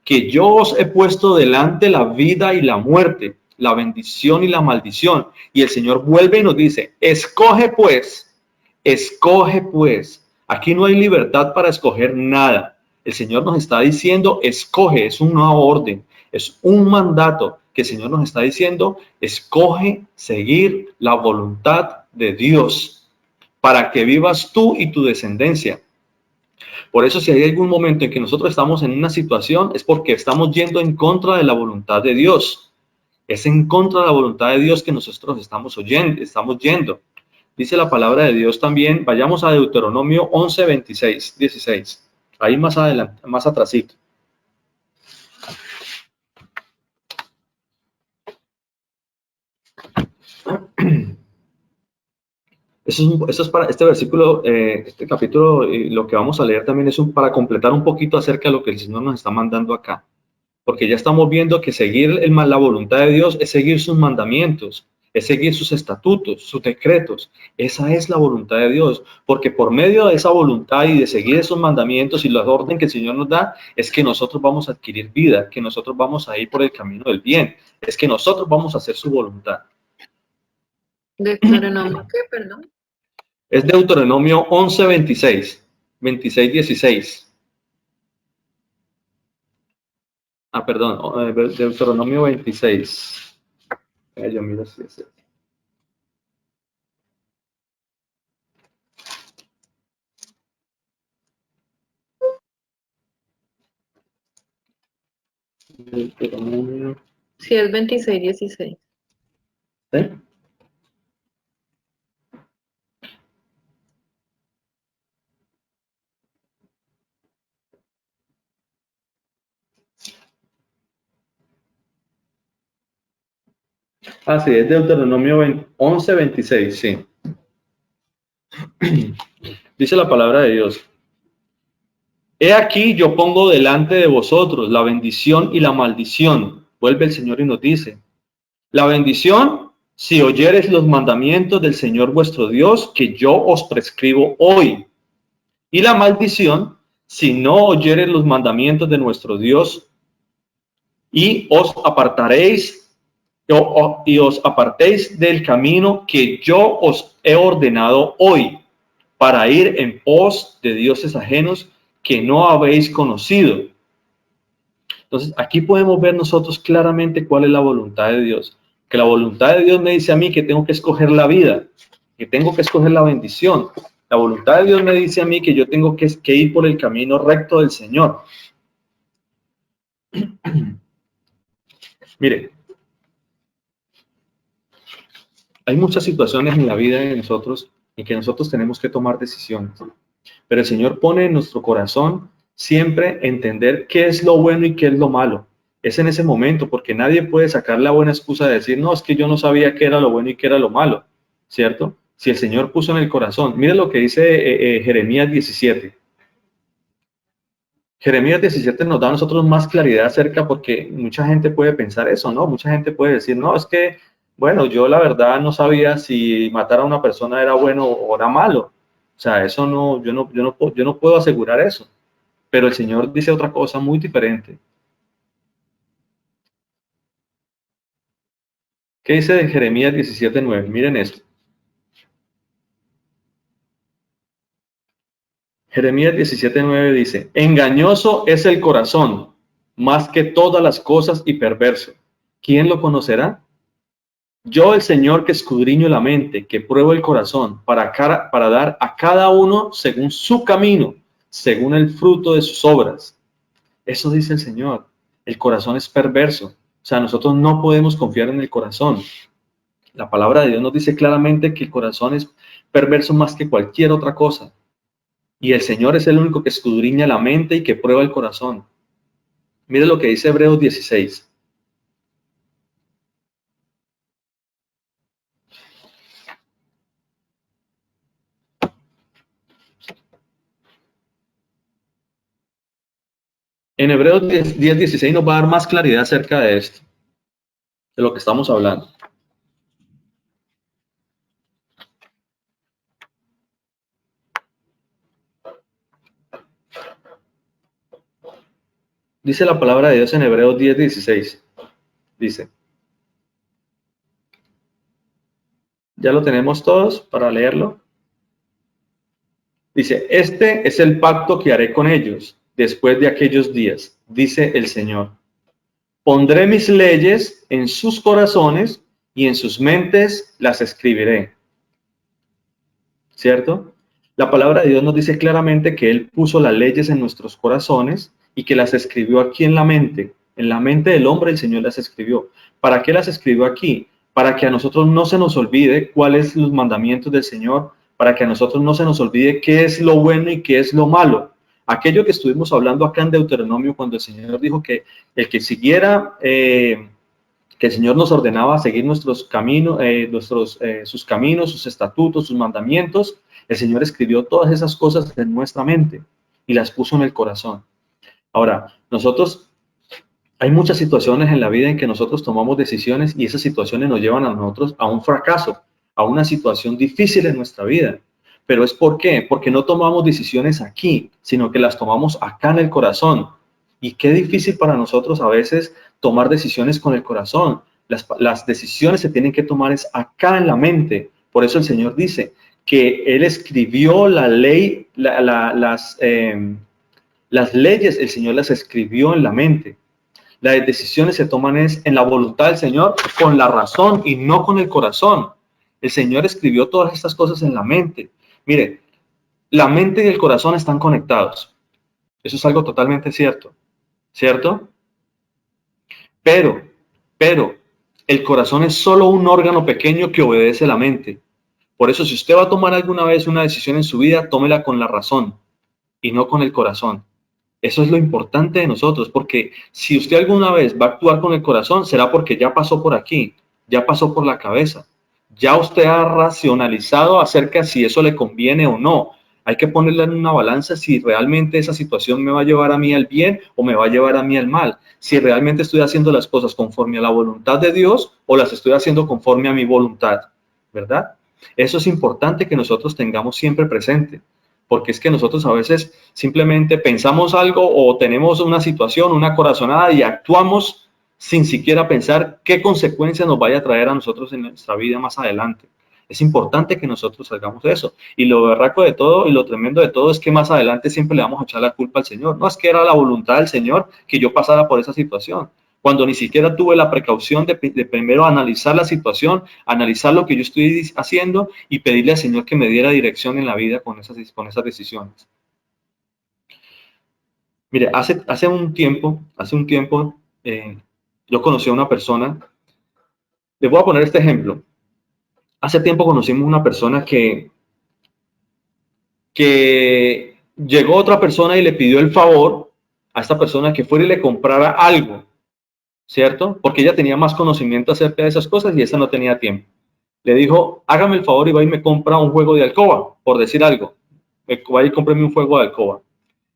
que yo os he puesto delante la vida y la muerte, la bendición y la maldición. Y el Señor vuelve y nos dice, escoge pues. Aquí no hay libertad para escoger nada. El Señor nos está diciendo, escoge, es una orden, es un mandato que el Señor nos está diciendo, escoge seguir la voluntad de Dios para que vivas tú y tu descendencia. Por eso, si hay algún momento en que nosotros estamos en una situación, es porque estamos yendo en contra de la voluntad de Dios. Es en contra de la voluntad de Dios que nosotros estamos yendo. Dice la palabra de Dios también, vayamos a Deuteronomio 11, 26, 16. Ahí más adelante, más atrasito. Eso es para este versículo, este capítulo, lo que vamos a leer también es para completar un poquito acerca de lo que el Señor nos está mandando acá. Porque ya estamos viendo que seguir la voluntad de Dios es seguir sus mandamientos, es seguir sus estatutos, sus decretos. Esa es la voluntad de Dios, porque por medio de esa voluntad y de seguir esos mandamientos y la orden que el Señor nos da, es que nosotros vamos a adquirir vida, que nosotros vamos a ir por el camino del bien, es que nosotros vamos a hacer su voluntad. Deuteronomio, ¿qué? Perdón. Es Deuteronomio 11, 26, 26, 16. Perdón, Deuteronomio 26. Yo miro si es eso. Deuteronomio. Sí, es 26, 16. ¿Sí? Sí, es Deuteronomio 11, 26, sí. Dice la palabra de Dios. He aquí yo pongo delante de vosotros la bendición y la maldición. Vuelve el Señor y nos dice. La bendición, si oyeres los mandamientos del Señor vuestro Dios, que yo os prescribo hoy. Y la maldición, si no oyeres los mandamientos de nuestro Dios, y os apartéis del camino que yo os he ordenado hoy, para ir en pos de dioses ajenos que no habéis conocido. Entonces, aquí podemos ver nosotros claramente cuál es la voluntad de Dios. Que la voluntad de Dios me dice a mí que tengo que escoger la vida, que tengo que escoger la bendición. La voluntad de Dios me dice a mí que yo tengo que ir por el camino recto del Señor. Mire, hay muchas situaciones en la vida de nosotros en que nosotros tenemos que tomar decisiones. Pero el Señor pone en nuestro corazón siempre entender qué es lo bueno y qué es lo malo. Es en ese momento, porque nadie puede sacar la buena excusa de decir, no, es que yo no sabía qué era lo bueno y qué era lo malo, ¿cierto? Si el Señor puso en el corazón, mire lo que dice Jeremías 17. Jeremías 17 nos da a nosotros más claridad acerca, porque mucha gente puede pensar eso, ¿no? Mucha gente puede decir, no, es que, bueno, yo la verdad no sabía si matar a una persona era bueno o era malo. O sea, eso no, yo no puedo asegurar eso. Pero el Señor dice otra cosa muy diferente. ¿Qué dice de Jeremías 17:9? Miren esto. Jeremías 17:9 dice, engañoso es el corazón, más que todas las cosas y perverso. ¿Quién lo conocerá? Yo, el Señor, que escudriño la mente, que pruebo el corazón, para dar a cada uno según su camino, según el fruto de sus obras. Eso dice el Señor. El corazón es perverso. O sea, nosotros no podemos confiar en el corazón. La palabra de Dios nos dice claramente que el corazón es perverso más que cualquier otra cosa. Y el Señor es el único que escudriña la mente y que prueba el corazón. Mire lo que dice Hebreos 16. En Hebreos 10:16 nos va a dar más claridad acerca de esto, de lo que estamos hablando. Dice la palabra de Dios en Hebreos 10:16. Dice, ¿ya lo tenemos todos para leerlo? Dice, este es el pacto que haré con ellos después de aquellos días, dice el Señor. Pondré mis leyes en sus corazones y en sus mentes las escribiré. ¿Cierto? La palabra de Dios nos dice claramente que Él puso las leyes en nuestros corazones y que las escribió aquí en la mente. En la mente del hombre el Señor las escribió. ¿Para qué las escribió aquí? Para que a nosotros no se nos olvide cuáles son los mandamientos del Señor, para que a nosotros no se nos olvide qué es lo bueno y qué es lo malo. Aquello que estuvimos hablando acá en Deuteronomio, cuando el Señor dijo que el que siguiera, que el Señor nos ordenaba seguir nuestros caminos, sus caminos, sus estatutos, sus mandamientos, el Señor escribió todas esas cosas en nuestra mente y las puso en el corazón. Ahora, hay muchas situaciones en la vida en que nosotros tomamos decisiones y esas situaciones nos llevan a nosotros a un fracaso, a una situación difícil en nuestra vida. Pero es ¿por qué? Porque no tomamos decisiones aquí, sino que las tomamos acá en el corazón. Y qué difícil para nosotros a veces tomar decisiones con el corazón. Las decisiones se tienen que tomar es acá en la mente. Por eso el Señor dice que Él escribió la ley, las leyes, el Señor las escribió en la mente. Las decisiones se toman es en la voluntad del Señor, con la razón y no con el corazón. El Señor escribió todas estas cosas en la mente. Mire, la mente y el corazón están conectados. Eso es algo totalmente cierto. ¿Cierto? Pero, el corazón es solo un órgano pequeño que obedece a la mente. Por eso, si usted va a tomar alguna vez una decisión en su vida, tómela con la razón y no con el corazón. Eso es lo importante de nosotros, porque si usted alguna vez va a actuar con el corazón, será porque ya pasó por aquí, ya pasó por la cabeza. Ya usted ha racionalizado acerca de si eso le conviene o no. Hay que ponerle en una balanza si realmente esa situación me va a llevar a mí al bien o me va a llevar a mí al mal. Si realmente estoy haciendo las cosas conforme a la voluntad de Dios o las estoy haciendo conforme a mi voluntad, ¿verdad? Eso es importante que nosotros tengamos siempre presente, porque es que nosotros a veces simplemente pensamos algo o tenemos una situación, una corazonada y actuamos sin siquiera pensar qué consecuencias nos vaya a traer a nosotros en nuestra vida más adelante. Es importante que nosotros hagamos eso. Y lo berraco de todo y lo tremendo de todo es que más adelante siempre le vamos a echar la culpa al Señor. No es que era la voluntad del Señor que yo pasara por esa situación, cuando ni siquiera tuve la precaución de primero analizar la situación, analizar lo que yo estoy haciendo y pedirle al Señor que me diera dirección en la vida con esas decisiones. Mire, hace un tiempo, yo conocí a una persona. Les voy a poner este ejemplo. Hace tiempo conocimos una persona que llegó otra persona y le pidió el favor a esta persona que fuera y le comprara algo, ¿cierto? Porque ella tenía más conocimiento acerca de esas cosas y esa no tenía tiempo. Le dijo, hágame el favor y va y me compra un juego de alcoba, por decir algo. Vaya y cómpreme un juego de alcoba.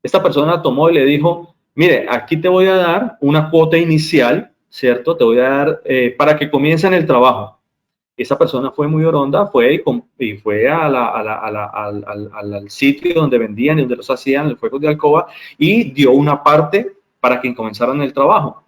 Esta persona tomó y le dijo, mire, aquí te voy a dar una cuota inicial, ¿cierto? Te voy a dar para que comiencen el trabajo. Esa persona fue muy oronda, fue al sitio donde vendían y donde los hacían el juego de alcoba y dio una parte para que comenzaran el trabajo.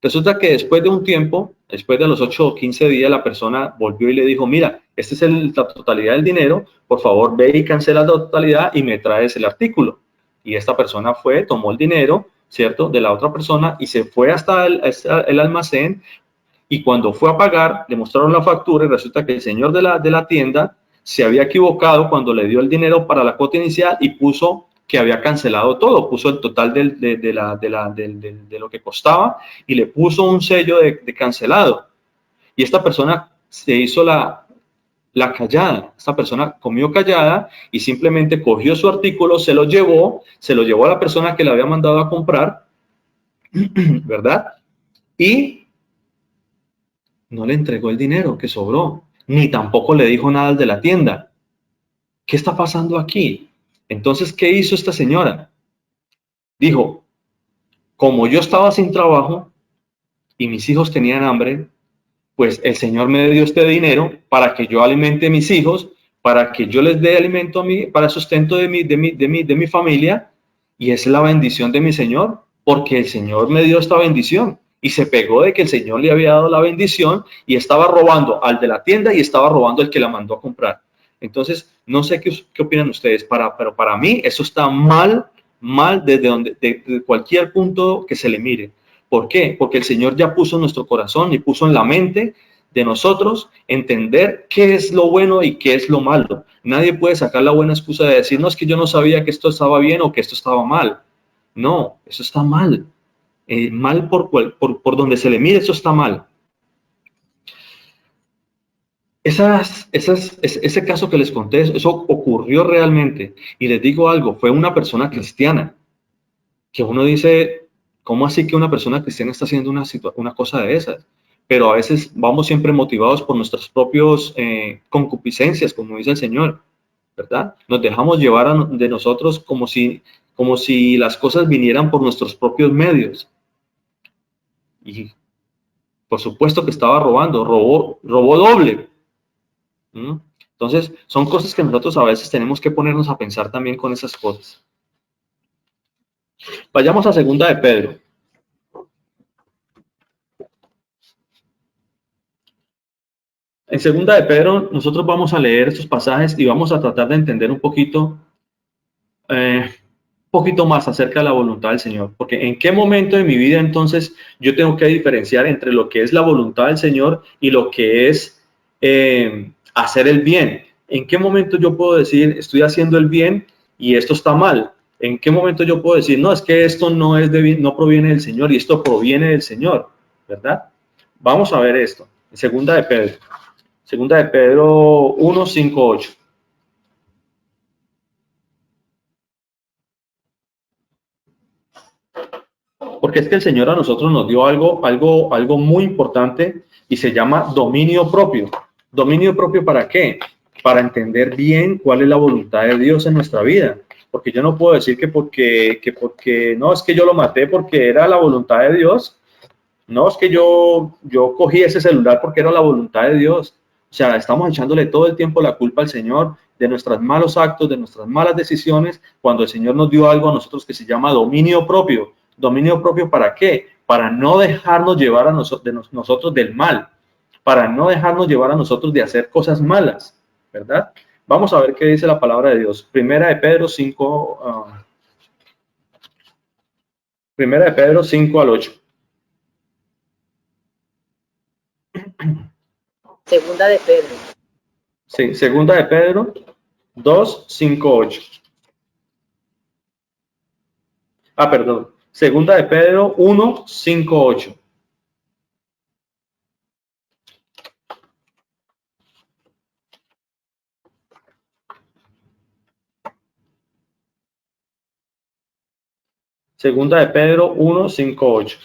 Resulta que después de un tiempo, después de los 8 o 15 días, la persona volvió y le dijo, mira, esta es la totalidad del dinero, por favor ve y cancela la totalidad y me traes el artículo. Y esta persona fue, tomó el dinero, ¿cierto?, de la otra persona y se fue hasta el almacén, y cuando fue a pagar le mostraron la factura y resulta que el señor de la tienda se había equivocado cuando le dio el dinero para la cuota inicial y puso que había cancelado todo, puso el total de lo que costaba y le puso un sello de cancelado. Y esta persona se hizo la callada, esta persona comió callada y simplemente cogió su artículo, se lo llevó a la persona que le había mandado a comprar, ¿verdad? Y no le entregó el dinero que sobró, ni tampoco le dijo nada al de la tienda. ¿Qué está pasando aquí? Entonces, ¿qué hizo esta señora? Dijo, como yo estaba sin trabajo y mis hijos tenían hambre, pues el Señor me dio este dinero para que yo alimente a mis hijos, para que yo les dé alimento a mí, para el sustento de mi familia, y es la bendición de mi Señor, porque el Señor me dio esta bendición. Y se pegó de que el Señor le había dado la bendición y estaba robando al de la tienda y estaba robando al que la mandó a comprar. Entonces, no sé qué opinan ustedes, pero para mí eso está mal desde cualquier punto que se le mire. ¿Por qué? Porque el Señor ya puso en nuestro corazón y puso en la mente de nosotros entender qué es lo bueno y qué es lo malo. Nadie puede sacar la buena excusa de decir, no, es que yo no sabía que esto estaba bien o que esto estaba mal. No, eso está mal. Mal por donde se le mire, eso está mal. Ese caso que les conté, eso ocurrió realmente. Y les digo algo, fue una persona cristiana. Que uno dice, ¿cómo así que una persona cristiana está haciendo una cosa de esas? Pero a veces vamos siempre motivados por nuestras propias concupiscencias, como dice el Señor, ¿verdad? Nos dejamos llevar de nosotros como si las cosas vinieran por nuestros propios medios. Y por supuesto que estaba robó doble. Entonces, son cosas que nosotros a veces tenemos que ponernos a pensar también con esas cosas. Vayamos a Segunda de Pedro. En Segunda de Pedro, nosotros vamos a leer estos pasajes y vamos a tratar de entender un poquito más acerca de la voluntad del Señor. Porque en qué momento de mi vida entonces yo tengo que diferenciar entre lo que es la voluntad del Señor y lo que es hacer el bien. ¿En qué momento yo puedo decir estoy haciendo el bien y esto está mal? ¿En qué momento yo puedo decir no, es que esto no proviene del Señor y esto proviene del Señor? ¿Verdad? Vamos a ver esto. En Segunda de Pedro 1, 5, 8. Porque es que el Señor a nosotros nos dio algo muy importante y se llama dominio propio. ¿Dominio propio para qué? Para entender bien cuál es la voluntad de Dios en nuestra vida. Porque yo no puedo decir que porque no, es que yo lo maté porque era la voluntad de Dios. No, es que yo cogí ese celular porque era la voluntad de Dios. O sea, estamos echándole todo el tiempo la culpa al Señor de nuestros malos actos, de nuestras malas decisiones, cuando el Señor nos dio algo a nosotros que se llama dominio propio. ¿Dominio propio para qué? Para no dejarnos llevar a nosotros del mal, para no dejarnos llevar a nosotros de hacer cosas malas, ¿verdad? Vamos a ver qué dice la palabra de Dios. Primera de Pedro 5 al 8. Segunda de Pedro. Sí, Segunda de Pedro 2, 5, 8. Perdón. Segunda de Pedro 1, 5, 8. Segunda de Pedro 1, 5, 8.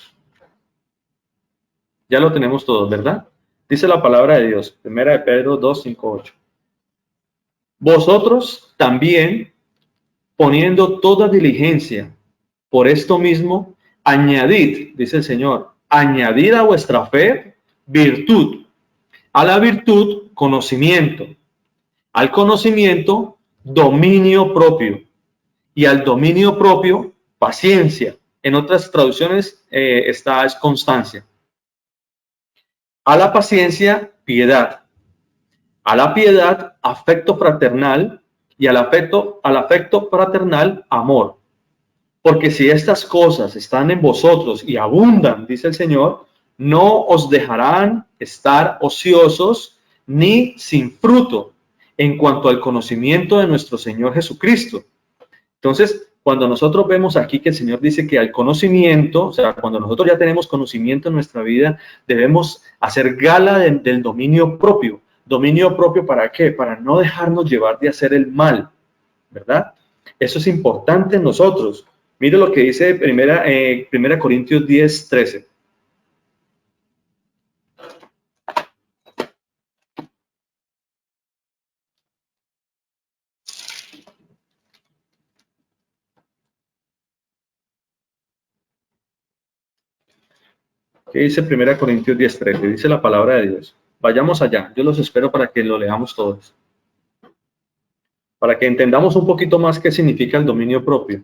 Ya lo tenemos todos, ¿verdad? Dice la palabra de Dios. Primera de Pedro 2, 5, 8. Vosotros también, poniendo toda diligencia, por esto mismo, añadid, dice el Señor, añadid a vuestra fe virtud, a la virtud conocimiento, al conocimiento dominio propio y al dominio propio paciencia. En otras traducciones es constancia. A la paciencia piedad, a la piedad afecto fraternal y al afecto fraternal amor. Porque si estas cosas están en vosotros y abundan, dice el Señor, no os dejarán estar ociosos ni sin fruto en cuanto al conocimiento de nuestro Señor Jesucristo. Entonces, cuando nosotros vemos aquí que el Señor dice que al conocimiento, o sea, cuando nosotros ya tenemos conocimiento en nuestra vida, debemos hacer gala del dominio propio. ¿Dominio propio para qué? Para no dejarnos llevar de hacer el mal, ¿verdad? Eso es importante en nosotros. Mire lo que dice primera Corintios 10, 13. ¿Qué dice 1 Corintios 10, 13? Dice la palabra de Dios. Vayamos allá. Yo los espero para que lo leamos todos. Para que entendamos un poquito más qué significa el dominio propio.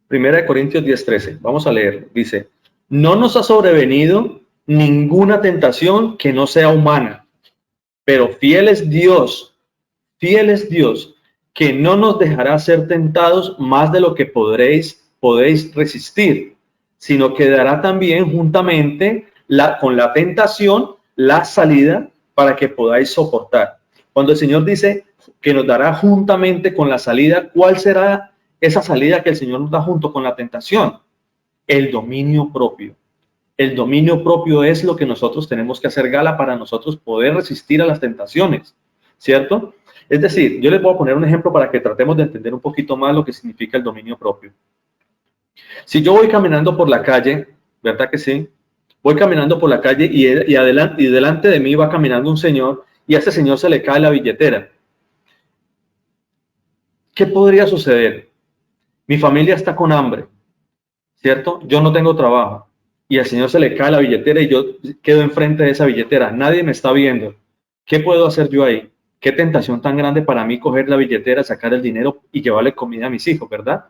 Primera de Corintios 10:13. Vamos a leer. Dice, no nos ha sobrevenido ninguna tentación que no sea humana, pero fiel es Dios, que no nos dejará ser tentados más de lo que podéis resistir, sino que dará también juntamente con la tentación la salida para que podáis soportar. Cuando el Señor dice que nos dará juntamente con la salida, ¿cuál será esa salida que el Señor nos da junto con la tentación? El dominio propio. El dominio propio es lo que nosotros tenemos que hacer gala para nosotros poder resistir a las tentaciones, ¿cierto? Es decir, yo les voy a poner un ejemplo para que tratemos de entender un poquito más lo que significa el dominio propio. Si yo voy caminando por la calle, ¿verdad que sí? Voy caminando por la calle y delante de mí va caminando un señor y a ese señor se le cae la billetera. ¿Qué podría suceder? Mi familia está con hambre, ¿cierto? Yo no tengo trabajo y al señor se le cae la billetera y yo quedo enfrente de esa billetera. Nadie me está viendo. ¿Qué puedo hacer yo ahí? Qué tentación tan grande para mí coger la billetera, sacar el dinero y llevarle comida a mis hijos, ¿verdad?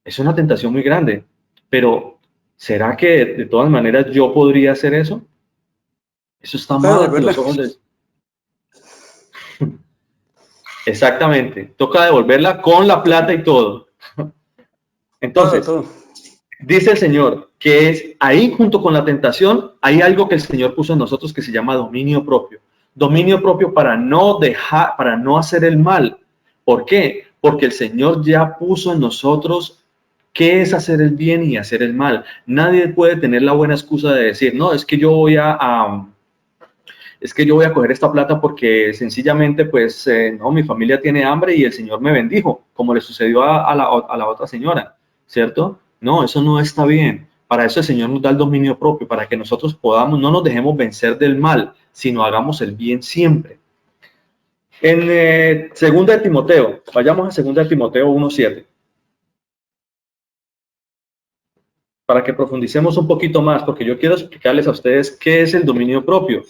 Es una tentación muy grande, pero ¿será que de todas maneras yo podría hacer eso? Eso está mal ante los ojos de... Exactamente, toca devolverla con la plata y todo. Entonces, dice el Señor que es ahí junto con la tentación, hay algo que el Señor puso en nosotros que se llama dominio propio. Dominio propio para no hacer el mal. ¿Por qué? Porque el Señor ya puso en nosotros qué es hacer el bien y hacer el mal. Nadie puede tener la buena excusa de decir, no, es que yo voy a coger esta plata porque sencillamente, pues, no, mi familia tiene hambre y el Señor me bendijo, como le sucedió a la otra señora, ¿cierto? No, eso no está bien. Para eso el Señor nos da el dominio propio, para que nosotros podamos, no nos dejemos vencer del mal, sino hagamos el bien siempre. En 2 de Timoteo, vayamos a 2 de Timoteo 1:7. Para que profundicemos un poquito más, porque yo quiero explicarles a ustedes qué es el dominio propio.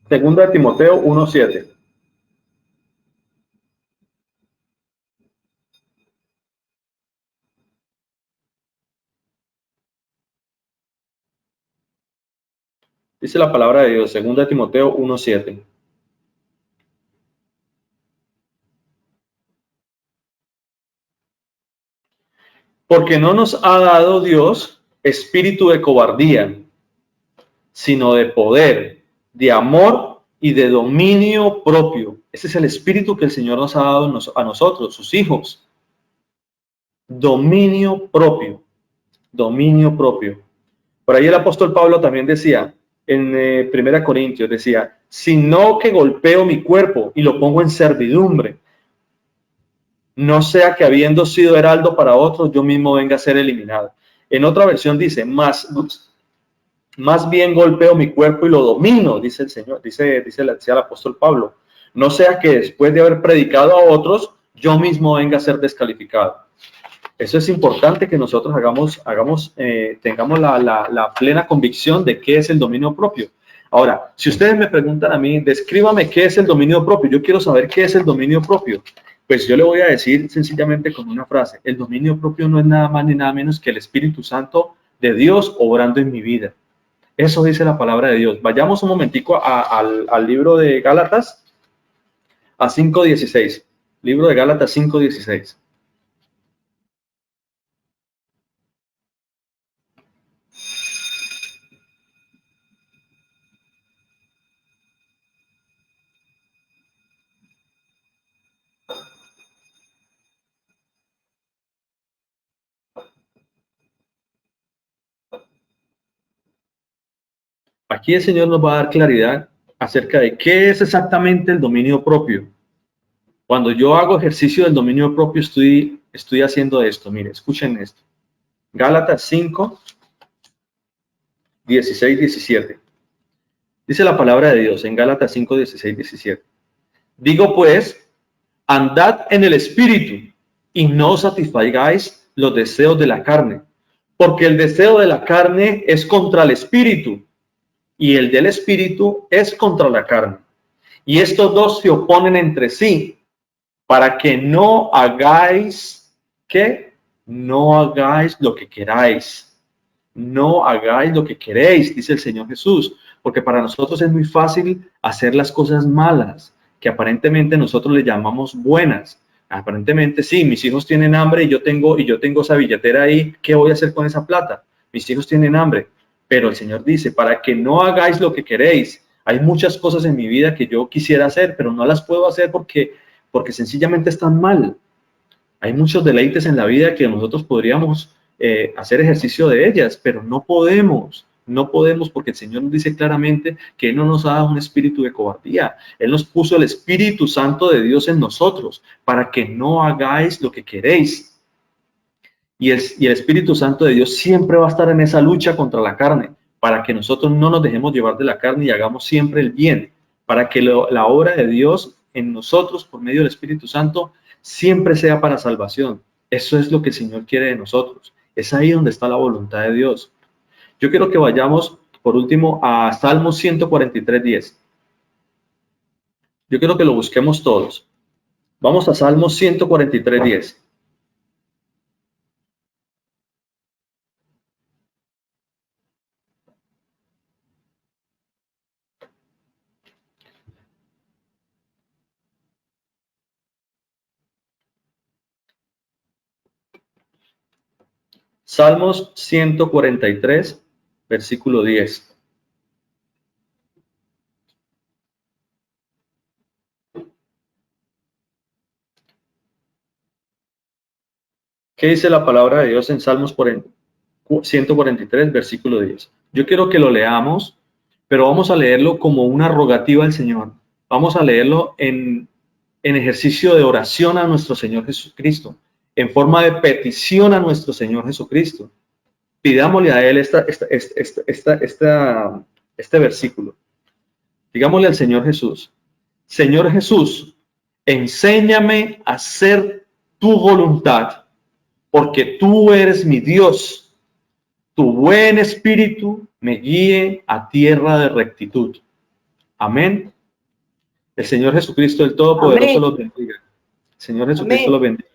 Segunda de Timoteo 1:7. Dice la palabra de Dios, segunda de Timoteo 1:7. Porque no nos ha dado Dios espíritu de cobardía, sino de poder, de amor y de dominio propio. Ese es el espíritu que el Señor nos ha dado a nosotros, sus hijos. Dominio propio. Dominio propio. Por ahí el apóstol Pablo también decía, en 1 Corintios, decía, sino que golpeo mi cuerpo y lo pongo en servidumbre. No sea que habiendo sido heraldo para otros, yo mismo venga a ser eliminado. En otra versión dice, más bien golpeo mi cuerpo y lo domino, dice el Señor, dice el apóstol Pablo. No sea que después de haber predicado a otros, yo mismo venga a ser descalificado. Eso es importante que nosotros tengamos la plena convicción de qué es el dominio propio. Ahora, si ustedes me preguntan a mí, descríbame qué es el dominio propio, yo quiero saber qué es el dominio propio. Pues yo le voy a decir sencillamente con una frase: el dominio propio no es nada más ni nada menos que el Espíritu Santo de Dios obrando en mi vida. Eso dice la palabra de Dios. Vayamos un momentico al libro de Gálatas, a 5:16. Libro de Gálatas 5:16. Aquí el Señor nos va a dar claridad acerca de qué es exactamente el dominio propio. Cuando yo hago ejercicio del dominio propio, estoy haciendo esto. Mire, escuchen esto. Gálatas 5, 16, 17. Dice la palabra de Dios en Gálatas 5, 16, 17. Digo pues, andad en el Espíritu y no satisfagáis los deseos de la carne, porque el deseo de la carne es contra el Espíritu y el del Espíritu es contra la carne. Y estos dos se oponen entre sí, para que no hagáis, ¿qué? No hagáis lo que queráis. No hagáis lo que queréis, dice el Señor Jesús, porque para nosotros es muy fácil hacer las cosas malas, que aparentemente nosotros le llamamos buenas. Aparentemente sí, mis hijos tienen hambre y yo tengo esa billetera ahí, ¿qué voy a hacer con esa plata? Mis hijos tienen hambre, pero el Señor dice, para que no hagáis lo que queréis. Hay muchas cosas en mi vida que yo quisiera hacer, pero no las puedo hacer porque sencillamente están mal. Hay muchos deleites en la vida que nosotros podríamos hacer ejercicio de ellas, pero no podemos porque el Señor nos dice claramente que Él no nos ha dado un espíritu de cobardía. Él nos puso el Espíritu Santo de Dios en nosotros para que no hagáis lo que queréis. Y el Espíritu Santo de Dios siempre va a estar en esa lucha contra la carne, para que nosotros no nos dejemos llevar de la carne y hagamos siempre el bien, para que la obra de Dios en nosotros por medio del Espíritu Santo siempre sea para salvación. Eso es lo que el Señor quiere de nosotros. Es ahí donde está la voluntad de Dios. Yo quiero que vayamos, por último, a Salmos 143:10. Yo quiero que lo busquemos todos. Vamos a Salmos 143:10. Salmos 143, versículo 10. ¿Qué dice la palabra de Dios en Salmos 143, versículo 10? Yo quiero que lo leamos, pero vamos a leerlo como una rogativa al Señor. Vamos a leerlo en ejercicio de oración a nuestro Señor Jesucristo, en forma de petición a nuestro Señor Jesucristo. Pidámosle a Él este versículo. Digámosle al Señor Jesús: Señor Jesús, enséñame a hacer tu voluntad, porque tú eres mi Dios. Tu buen espíritu me guíe a tierra de rectitud. Amén. El Señor Jesucristo, el Todopoderoso, Amén. los bendiga. El Señor Jesucristo Amén. los bendiga.